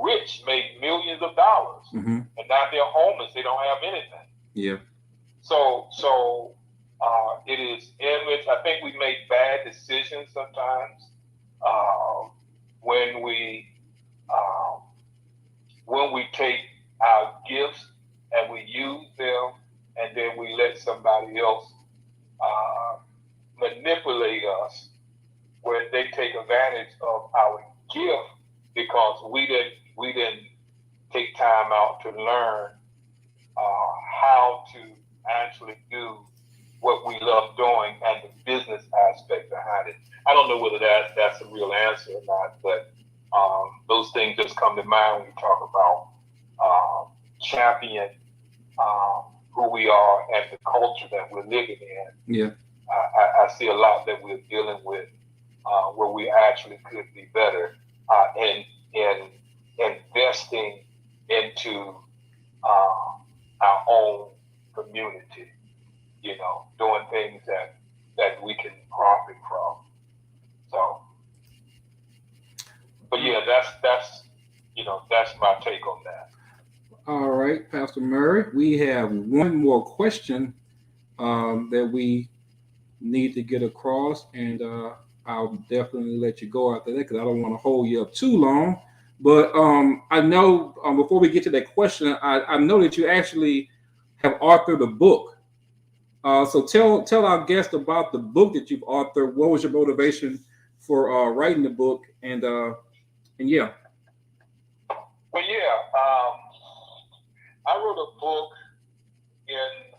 rich, made millions of dollars, mm-hmm. and now they're homeless, they don't have anything. Yeah. So it is image. I think we make bad decisions sometimes when we take our gifts and we use them, and then we let somebody else manipulate us, where they take advantage of our gift because we didn't take time out to learn how to actually do what we love doing and the business aspect behind it. I don't know whether that's a real answer or not, but those things just come to mind when you talk about champion who we are and the culture that we're living in. Yeah. I see a lot that we're dealing with where we actually could be better in investing into our own community, doing things that we can profit from. So, but yeah, that's my take on that. All right, Pastor Murray, we have one more question that we need to get across, and I'll definitely let you go after that because I don't want to hold you up too long. But I know before we get to that question, I know that you actually have authored a book. So tell our guest about the book that you've authored. What was your motivation for writing the book? And yeah. Well, yeah, I wrote a book in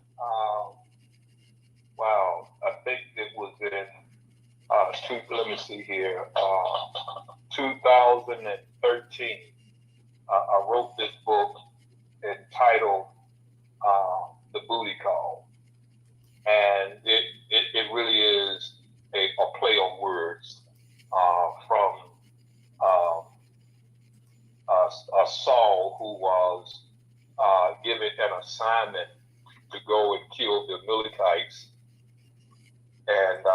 I think it was in let me see here, 2013. I wrote this book entitled "The Booty Call," and it really is a play on words from Saul, who was given an assignment to go and kill the Amalekites, and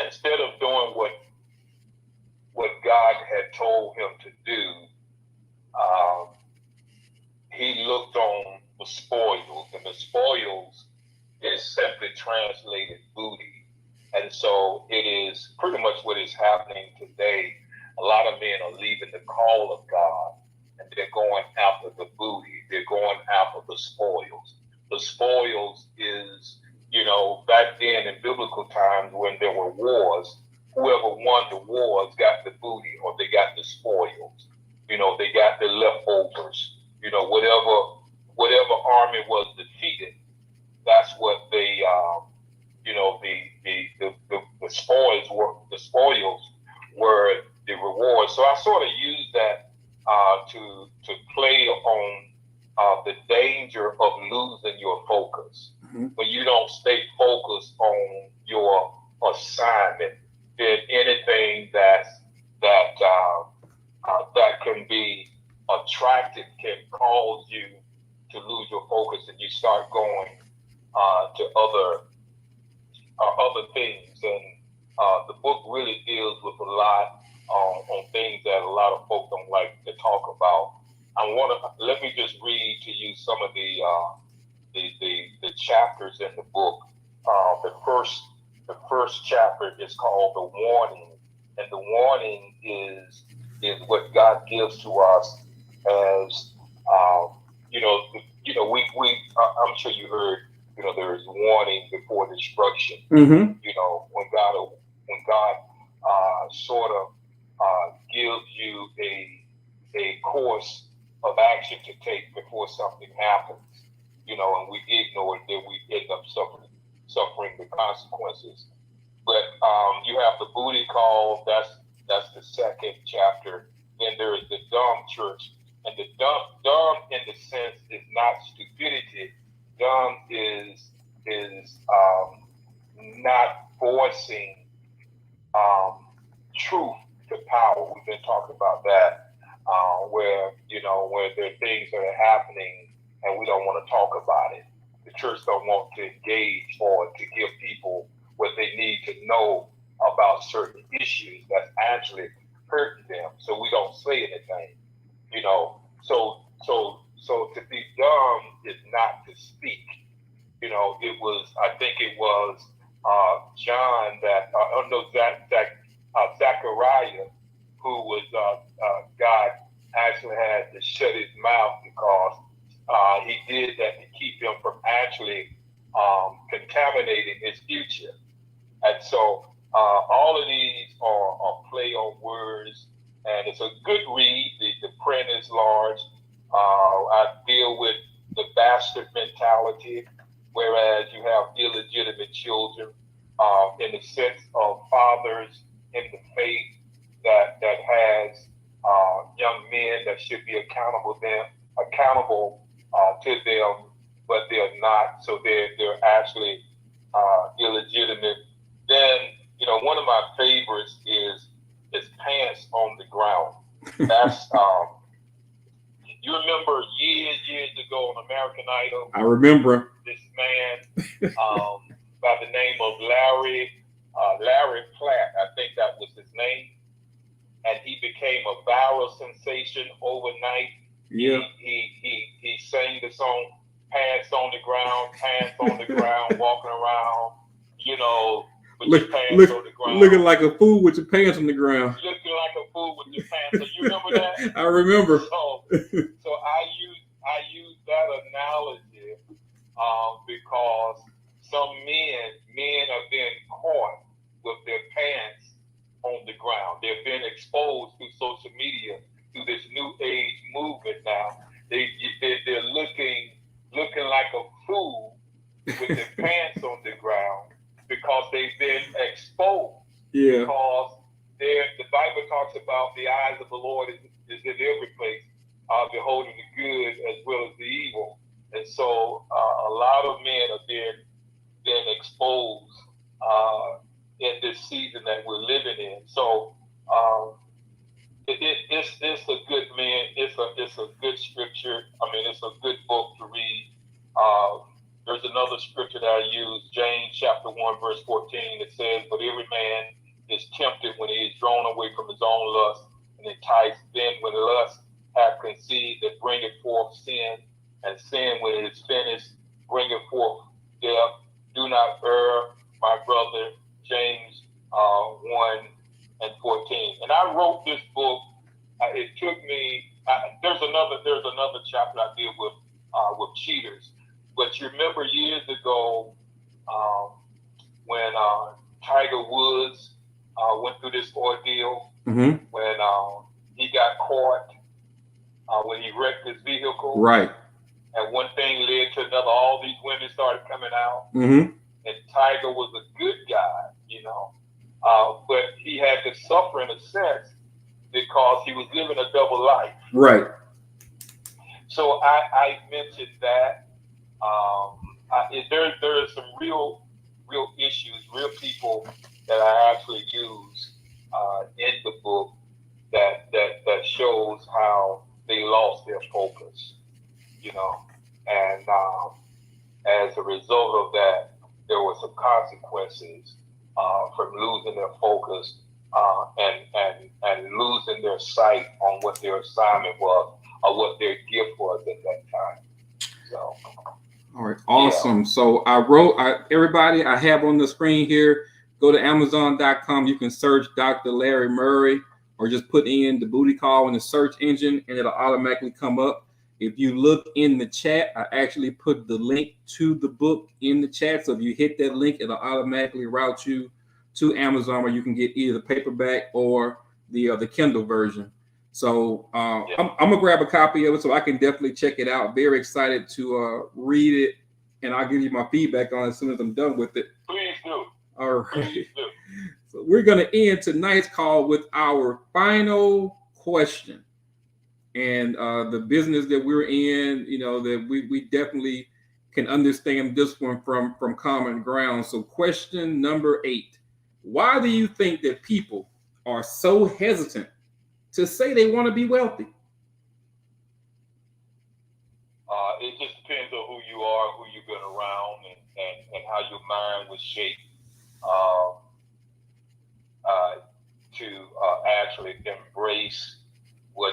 instead of doing what God had told him to do, he looked on the spoils, and the spoils is simply translated booty. And so it is pretty much what is happening today. A lot of men are leaving the call of God, and they're going after the booty. They're going after the spoils. The spoils is, back then in biblical times when there were wars, whoever won the wars got the booty, or they got the spoils. They got the leftovers. Whatever army was defeated, that's what they, the spoils were. The spoils were the reward. So I sort of used that to play on the danger of losing your focus. Mm-hmm. When you don't stay focused on your assignment, then anything that can be attractive can cause you to lose your focus, and you start going to other things. And the book really deals with a lot on things that a lot of folks don't like to talk about. Let me just read to you some of the chapters in the book. The first chapter is called The Warning, and the warning is what God gives to us as I'm sure you heard, there is warning before destruction. Mm-hmm. When God sort of gives you a course of action to take before something happens, and we ignore it, then we end up suffering the consequences. But you have the booty call. That's the second chapter. Then there is the dumb church, and the dumb in the sense is not stupidity. Dumb is not voicing truth to power. We've been talking about that, where there are things that are happening and we don't want to talk about it. The church don't want to engage or to give people what they need to know about certain issues that's actually hurting them. So we don't say anything, So to be dumb is not to speak. It was John Zachariah, who was God actually had to shut his mouth because he did that to keep him from actually contaminating his future. And so all of these are play on words, and it's a good read. The print is large. I deal with the bastard mentality, whereas you have illegitimate children in the sense of fathers in the faith that has young men that should be accountable to them, but they're not. So they're actually illegitimate. Then one of my favorites is Pants on the Ground. That's you remember years ago on American Idol? I remember this man by the name of Larry Platt. I think that was his name, and he became a viral sensation overnight. Yeah, he sang the song "Pants on the Ground," walking around, with your pants on the ground, looking like a fool with your pants on the ground. Looking like a fool with your pants. So you remember that? I remember. So I use that analogy because some men have been caught with their pants on the ground. They've been exposed through social media, through this new age movement. Now they're looking like a fool with their pants on the ground because they've been exposed. Yeah. Because the Bible talks about the eyes of the Lord is in every place, beholding the good as well as the evil. And so a lot of men are being exposed in this season that we're living in. So it's a good it's a good scripture. I mean, it's a good book to read. There's another scripture that I use, James chapter 1, verse 14. It says, "But every man is tempted when he is drawn away from his own lust and enticed. Then when lust hath conceived, it bringeth forth sin, and sin, when it is finished, bringeth forth death. Do not err, my brother." James 1 and 14. And I wrote this book. It took me. There's another chapter I did with cheaters. But you remember years ago when Tiger Woods went through this ordeal, when he got caught when he wrecked his vehicle. Right. And one thing led to another. All these women started coming out. And Tiger was a good guy, but he had to suffer in a sense because he was living a double life. Right. So I mentioned that. There are some real issues, real people that I actually use in the book that shows how they lost their focus, and as a result of that, there were some consequences from losing their focus and losing their sight on what their assignment was or what their gift was at that time. So. All right, awesome. Yeah. So everybody I have on the screen here, go to Amazon.com. You can search Dr. Larry Murray or just put in the booty call in the search engine and it'll automatically come up. If you look in the chat, I actually put the link to the book in the chat. So if you hit that link, it'll automatically route you to Amazon where you can get either the paperback or the Kindle version. So I'm gonna grab a copy of it so I can definitely check it out. Very excited to read it, and I'll give you my feedback on it as soon as I'm done with it. Please do. All right. Please do. So we're gonna end tonight's call with our final question, and the business that we're in, that we definitely can understand this one from common ground. So question number 8: why do you think that people are so hesitant to say they want to be wealthy? It just depends on who you are, who you've been around, and how your mind was shaped to actually embrace what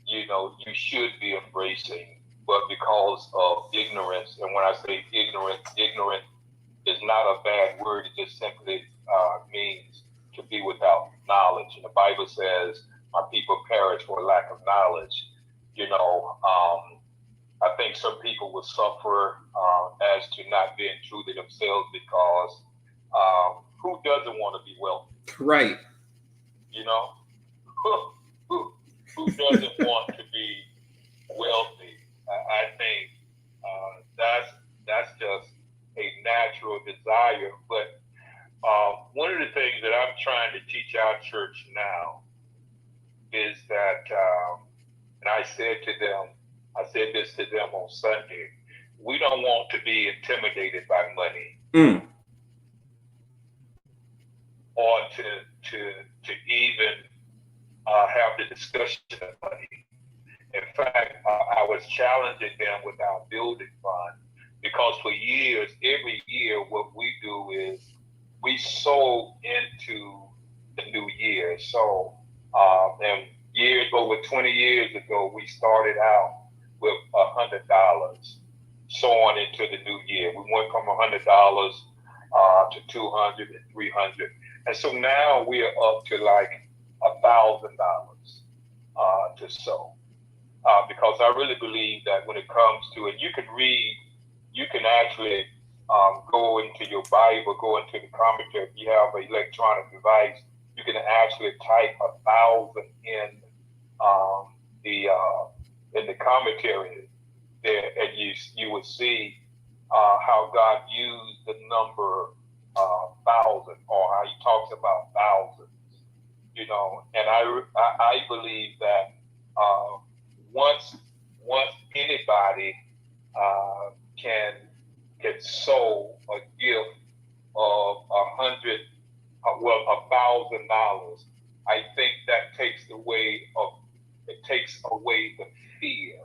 you should be embracing, but because of ignorance. And when I say ignorant is not a bad word. It just simply means to be without knowledge. And the Bible says, "My people perish for lack of knowledge." I think think some people will suffer as to not being true to themselves because who doesn't want to be wealthy? Right. You know, who doesn't want to be wealthy? I think that's just a natural desire. But one of the things that I'm trying to teach our church now is that, and I said this to them on Sunday, we don't want to be intimidated by money or to even have the discussion of money. In fact, I was challenging them with our building fund because for years, every year, what we do is we sow into the new year. So, and over 20 years ago, we started out with $100 sowing into the new year. We went from $100 to $200 and $300, and so now we are up to like $1,000 to sow. Because I really believe that when it comes to it, you can actually go into your Bible, go into the commentary. If you have an electronic device, you can actually type 1,000 in the commentary there, and you would see how God used the number 1,000, or how He talks about thousands. You know, and I believe that once anybody can sow a gift of $1,000, I think that takes away the fear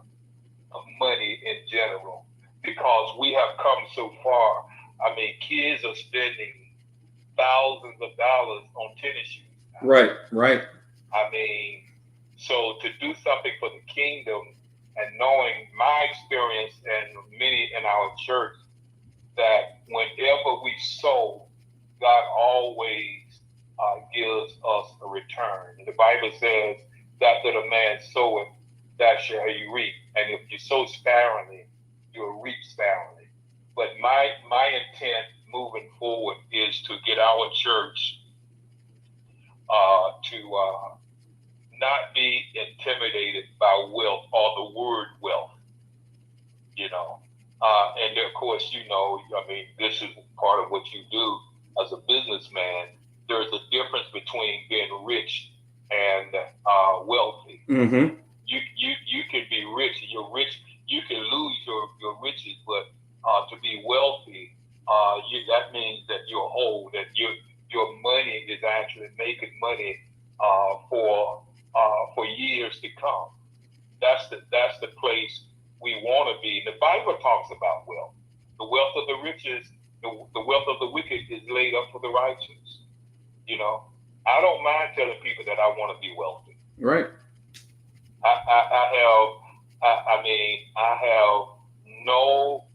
of money in general, because we have come so far. I mean, kids are spending thousands of dollars on tennis shoes now. Right. I mean, so to do something for the kingdom, and knowing my experience and many in our church, that whenever we sow, God always gives us a return. The Bible says that a man soweth, that shall he reap. And if you sow sparingly, you'll reap sparingly. But my intent moving forward is to get our church to not be intimidated by wealth or the word wealth, you know. And of course, you know, I mean, this is part of what you do as a businessman. There's a difference between being rich and wealthy. Mm-hmm. You can be rich, and you're rich. You can lose your riches, but to be wealthy, that means that you're whole, that your money is actually making money for years to come. That's the place we want to be. The Bible talks about wealth. The wealth of the riches, the wealth of the wicked is laid up for the righteous. You know, I don't mind telling people that I want to be wealthy. Right. I have no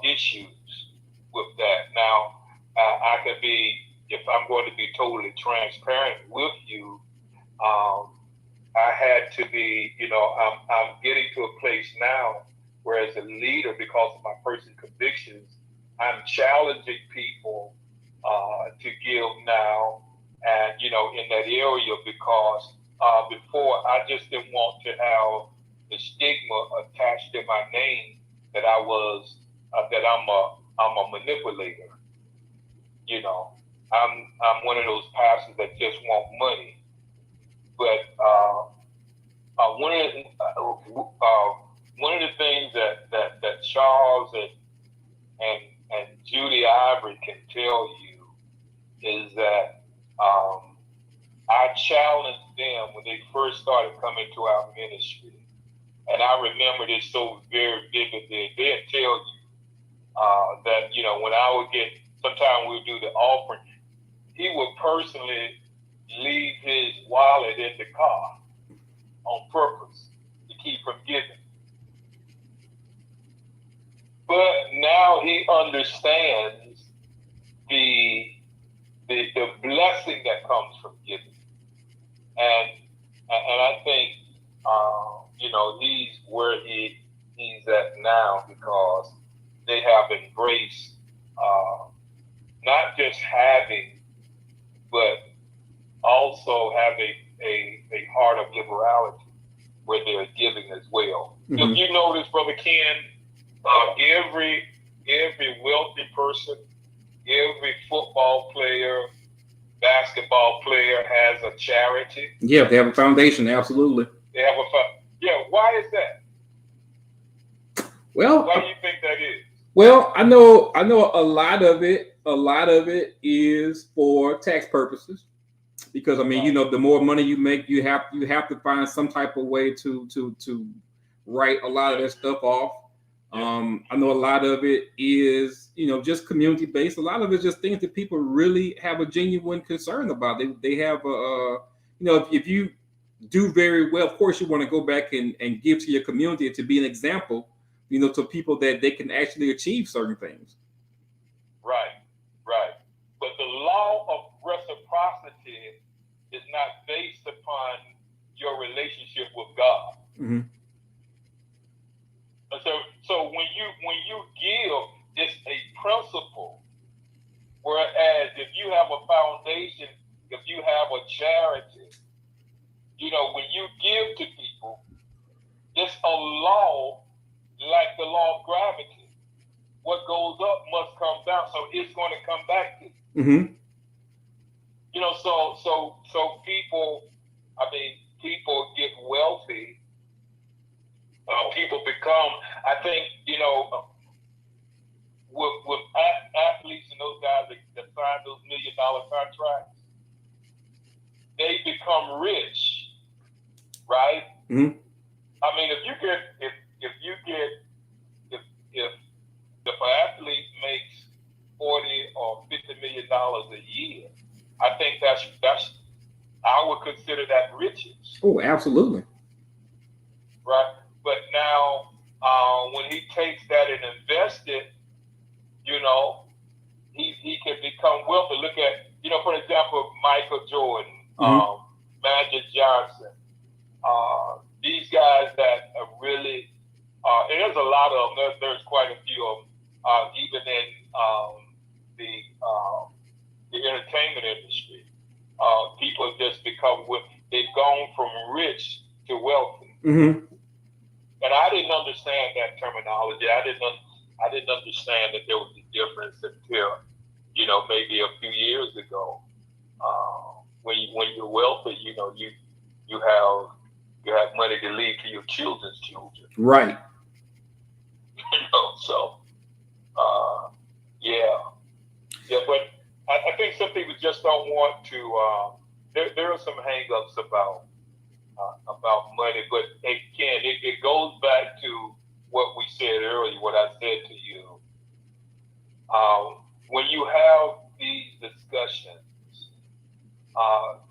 issues with that. Now, I could be, if I'm going to be totally transparent with you, I had to be, you know, I'm getting to a place now where as a leader, because of my personal convictions, I'm challenging people to give now, and, you know, in that area, because before I just didn't want to have the stigma attached to my name that I was, that I'm a manipulator. You know, I'm one of those pastors that just want money. But one of the things that Charles and Judy Ivory can tell you is that I challenged them when they first started coming to our ministry. And I remember this so very vividly. They'd tell you that, you know, when I would get, sometimes we would do the offering, he would personally leave his wallet in the car on purpose to keep from giving. But now he understands the blessing that comes from giving. And I think, you know, he's where he's that now because they have embraced not just having, but also have a heart of liberality where they're giving as well. Mm-hmm. If you notice, Brother Ken, every wealthy person, every football player, basketball player has a charity. Yeah, they have a foundation. Absolutely. They have yeah. Why is that? Well, why do you think that is? Well, I know a lot of it. A lot of it is for tax purposes, because I mean, you know, the more money you make, you have to find some type of way to write a lot of that stuff off. I know a lot of it is, you know, just community based. A lot of it's just things that people really have a genuine concern about. They have you know, if you do very well, of course you want to go back and give to your community to be an example, you know, to people that they can actually achieve certain things. Right. But the law of reciprocity is not based upon your relationship with God. Mm-hmm. So when you give, it's a principle. Whereas if you have a foundation, if you have a charity, you know, when you give to people, it's a law, like the law of gravity. What goes up must come down, so it's going to come back to you. Mm-hmm. You know, so people get wealthy. People become, I think, you know, with athletes and those guys that sign those $1 million contracts, they become rich, right? Mm-hmm. I mean, if an athlete makes $40 or $50 million a year, I think that's I would consider that riches. Oh, absolutely. Right. But now, when he takes that and invests it, you know, he can become wealthy. Look at, you know, for example, Michael Jordan, mm-hmm. Magic Johnson, these guys that are really, and there's a lot of them. There's quite a few of them, even in the entertainment industry. People just become, they've gone from rich to wealthy. Mm-hmm. And I didn't understand that terminology. I didn't understand that there was a difference until, you know, maybe a few years ago. When you're wealthy, you know, you have money to leave to your children's children. Right. You know, so yeah. But I think some people just don't want to. There are some hang-ups about money, but again, it goes back to what we said earlier, what I said to you. When you have these discussions,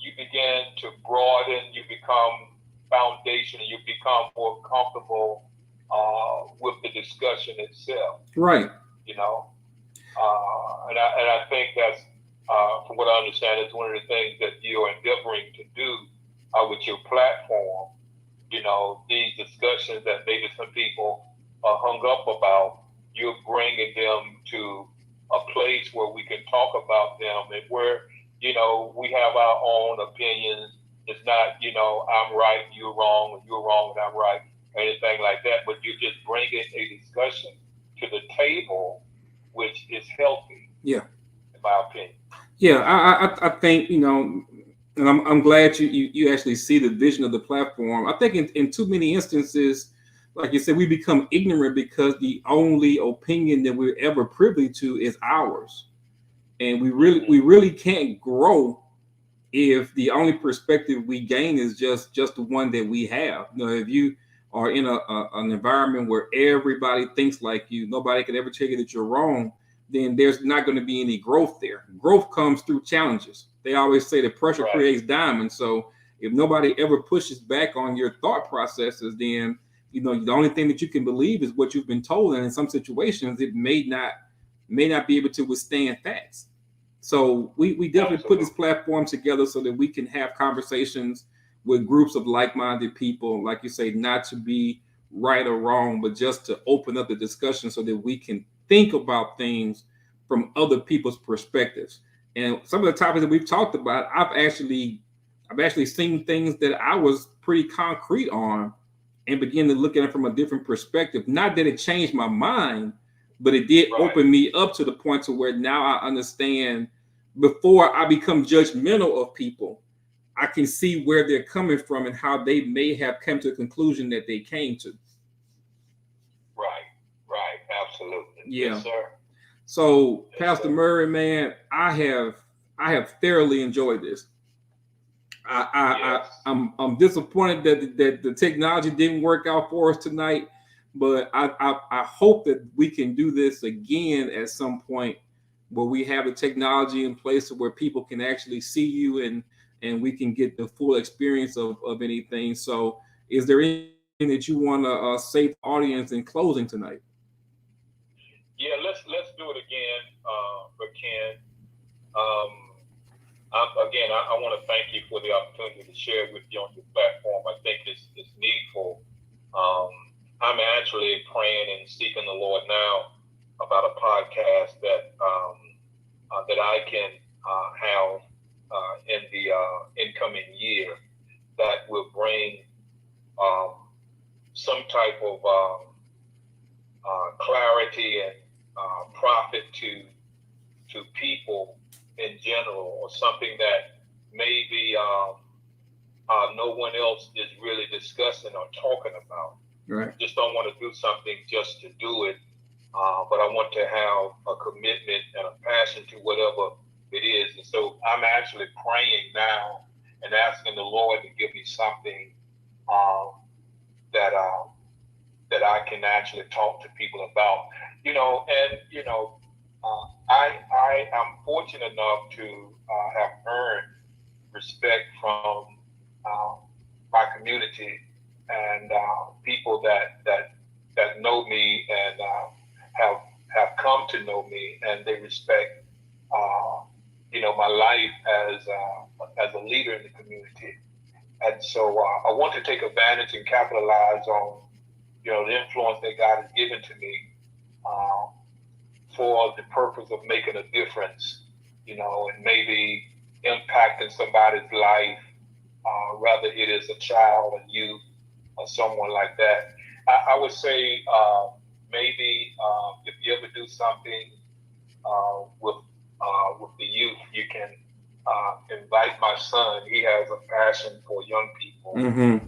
you begin to broaden, you become foundation, and you become more comfortable with the discussion itself. Right. You know, and I think that's, from what I understand, it's one of the things that you're endeavoring to do with your platform. You know, these discussions that maybe some people are hung up about, you're bringing them to a place where we can talk about them, and where, you know, we have our own opinions. It's not, you know, I'm right, you're wrong, or you're wrong and I'm right, or anything like that, but you're just bringing a discussion to the table, which is healthy. Yeah. In my opinion. Yeah, I think, you know, and I'm glad you actually see the vision of the platform. I think in too many instances, like you said, we become ignorant because the only opinion that we're ever privy to is ours, and we really can't grow if the only perspective we gain is just the one that we have. You know, if you are in an environment where everybody thinks like you, nobody can ever tell you that you're wrong, then there's not going to be any growth there. Growth comes through challenges. They always say that pressure creates diamonds. So if nobody ever pushes back on your thought processes, then, you know, the only thing that you can believe is what you've been told. And in some situations, it may not be able to withstand facts. So we definitely put this platform together so that we can have conversations with groups of like-minded people, like you say, not to be right or wrong, but just to open up the discussion so that we can think about things from other people's perspectives. And some of the topics that we've talked about, I've actually seen things that I was pretty concrete on and begin to look at it from a different perspective. Not that it changed my mind, but it did open me up to the point to where now I understand. Before I become judgmental of people, I can see where they're coming from and how they may have come to a conclusion that they came to. Right, absolutely. Yeah. Yes, sir. So, yes, Pastor Murray, man, I have thoroughly enjoyed this. I'm disappointed that the technology didn't work out for us tonight, but I hope that we can do this again at some point where we have the technology in place where people can actually see you and we can get the full experience of anything. So is there anything that you want to say to the audience in closing tonight? Yeah, let's do it again, Ken. Again, I want to thank you for the opportunity to share with you on your platform. I think it's needful. I'm actually praying and seeking the Lord now about a podcast that I can have in the incoming year that will bring some type of clarity and profit to people in general, or something that maybe no one else is really discussing or talking about. Right. Just don't want to do something just to do it, but I want to have a commitment and a passion to whatever it is. And so I'm actually praying now and asking the Lord to give me something that I can actually talk to people about. I am fortunate enough to have earned respect from my community and people that know me and have come to know me, and they respect my life as a leader in the community. And so I want to take advantage and capitalize on the influence that God has given to me for the purpose of making a difference, and maybe impacting somebody's life, whether it is a child, a youth, or someone like that. I would say maybe if you ever do something with the youth, you can invite my son. He has a passion for young people. Mm-hmm.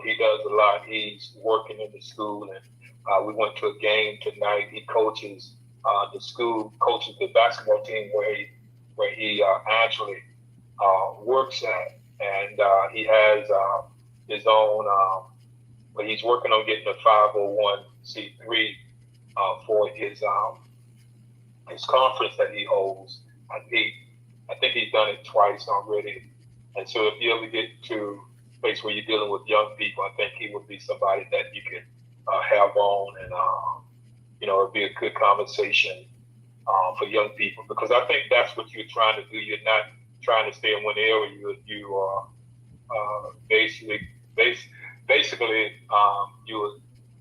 He does a lot. He's working in the school, and we went to a game tonight. He coaches the school, coaches the basketball team where he actually works at, and he has his own. But he's working on getting a 501c3 for his conference that he holds. I think he's done it twice already. And so if you ever get to a place where you're dealing with young people, I think he would be somebody that you could have on, and it'd be a good conversation for young people, because I think that's what you're trying to do. You're not trying to stay in one area. You are basically you're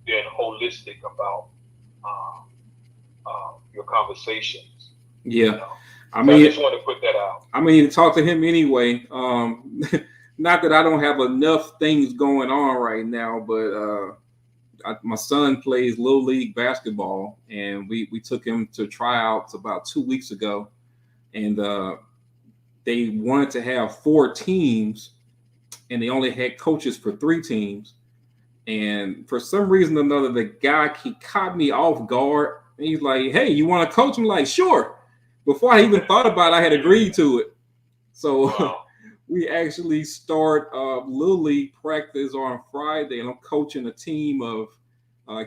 being holistic about your conversations. Yeah. I just want to put that out. I need to talk to him anyway. Not that I don't have enough things going on right now, but my son plays Little League basketball, and we took him to tryouts about 2 weeks ago, and they wanted to have 4 teams, and they only had coaches for 3 teams. And for some reason or another, the guy, he caught me off guard. And he's like, "Hey, you want to coach?" I'm like, "Sure." Before I even thought about it, I had agreed to it. So we actually start Little League practice on Friday, and I'm coaching a team of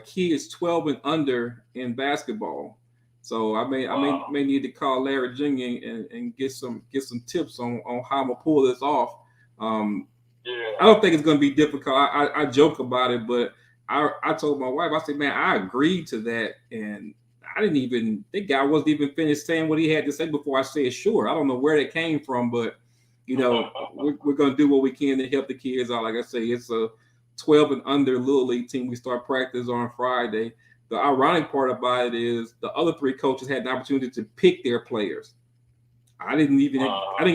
kids 12 and under in basketball. So I may need to call Larry Jr. and get some tips on how I'm gonna pull this off. I don't think it's gonna be difficult. I joke about it, but I told my wife, I said, "Man, I agreed to that," and that guy wasn't even finished saying what he had to say before I said sure. I don't know where that came from, but we're going to do what we can to help the kids out. Like I say, it's a 12 and under Little League team. We start practice on Friday. The ironic part about it is the other 3 coaches had an opportunity to pick their players. I didn't get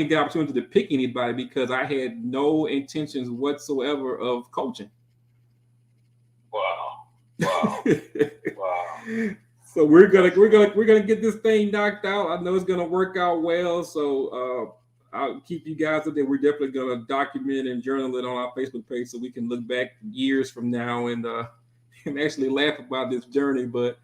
the opportunity to pick anybody because I had no intentions whatsoever of coaching. Wow. Wow. So we're gonna get this thing knocked out. I know it's gonna work out well. So I'll keep you guys up there. We're definitely gonna document and journal it on our Facebook page so we can look back years from now and actually laugh about this journey. But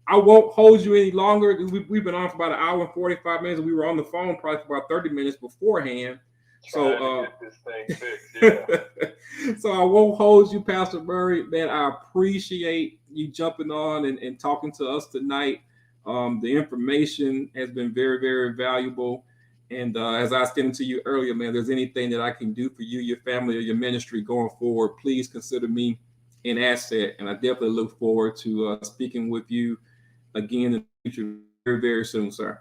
I won't hold you any longer. We've been on for about an hour and 45 minutes. We were on the phone probably for about 30 minutes beforehand. Trying to get this thing fixed, yeah. So I won't hold you, Pastor Murray. Man, I appreciate you jumping on and talking to us tonight. The information has been very, very valuable. And as I stated to you earlier, man, if there's anything that I can do for you, your family, or your ministry going forward, please consider me an asset. And I definitely look forward to speaking with you again in the future very, very soon, sir.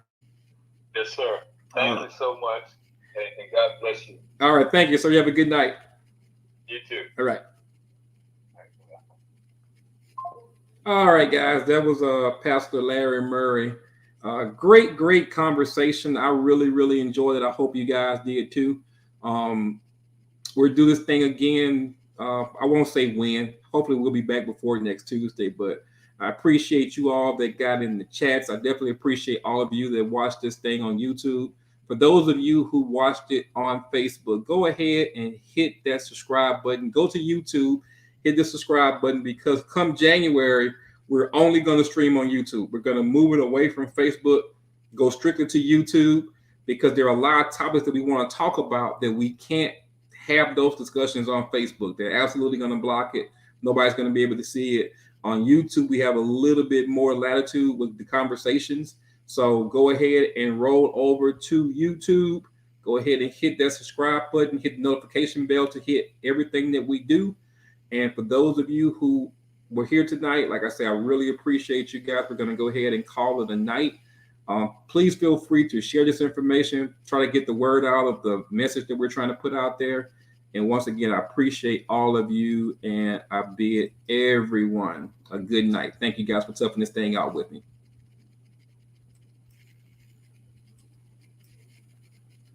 Yes, sir. Thank you so much. And God bless you. All right. Thank you, sir. You have a good night. You too. All right. All right, guys. That was Pastor Larry Murray. Great conversation. I really, really enjoyed it. I hope you guys did too. We'll do this thing again. I won't say when. Hopefully we'll be back before next Tuesday, but I appreciate you all that got in the chats. I definitely appreciate all of you that watched this thing on YouTube. For those of you who watched it on Facebook, go ahead and hit that subscribe button. Go to YouTube, hit the subscribe button, because come January, we're only going to stream on YouTube. We're going to move it away from Facebook, go strictly to YouTube, because there are a lot of topics that we want to talk about that we can't have those discussions on Facebook. They're absolutely going to block it. Nobody's going to be able to see it. On YouTube, we have a little bit more latitude with the conversations. So go ahead and roll over to YouTube. Go ahead and hit that subscribe button, hit the notification bell to hit everything that we do. And for those of you who were here tonight, like I said, I really appreciate you guys. We're going to go ahead and call it a night. Please feel free to share this information. Try to get the word out of the message that we're trying to put out there. And once again, I appreciate all of you, and I bid everyone a good night. Thank you guys for toughing this thing out with me.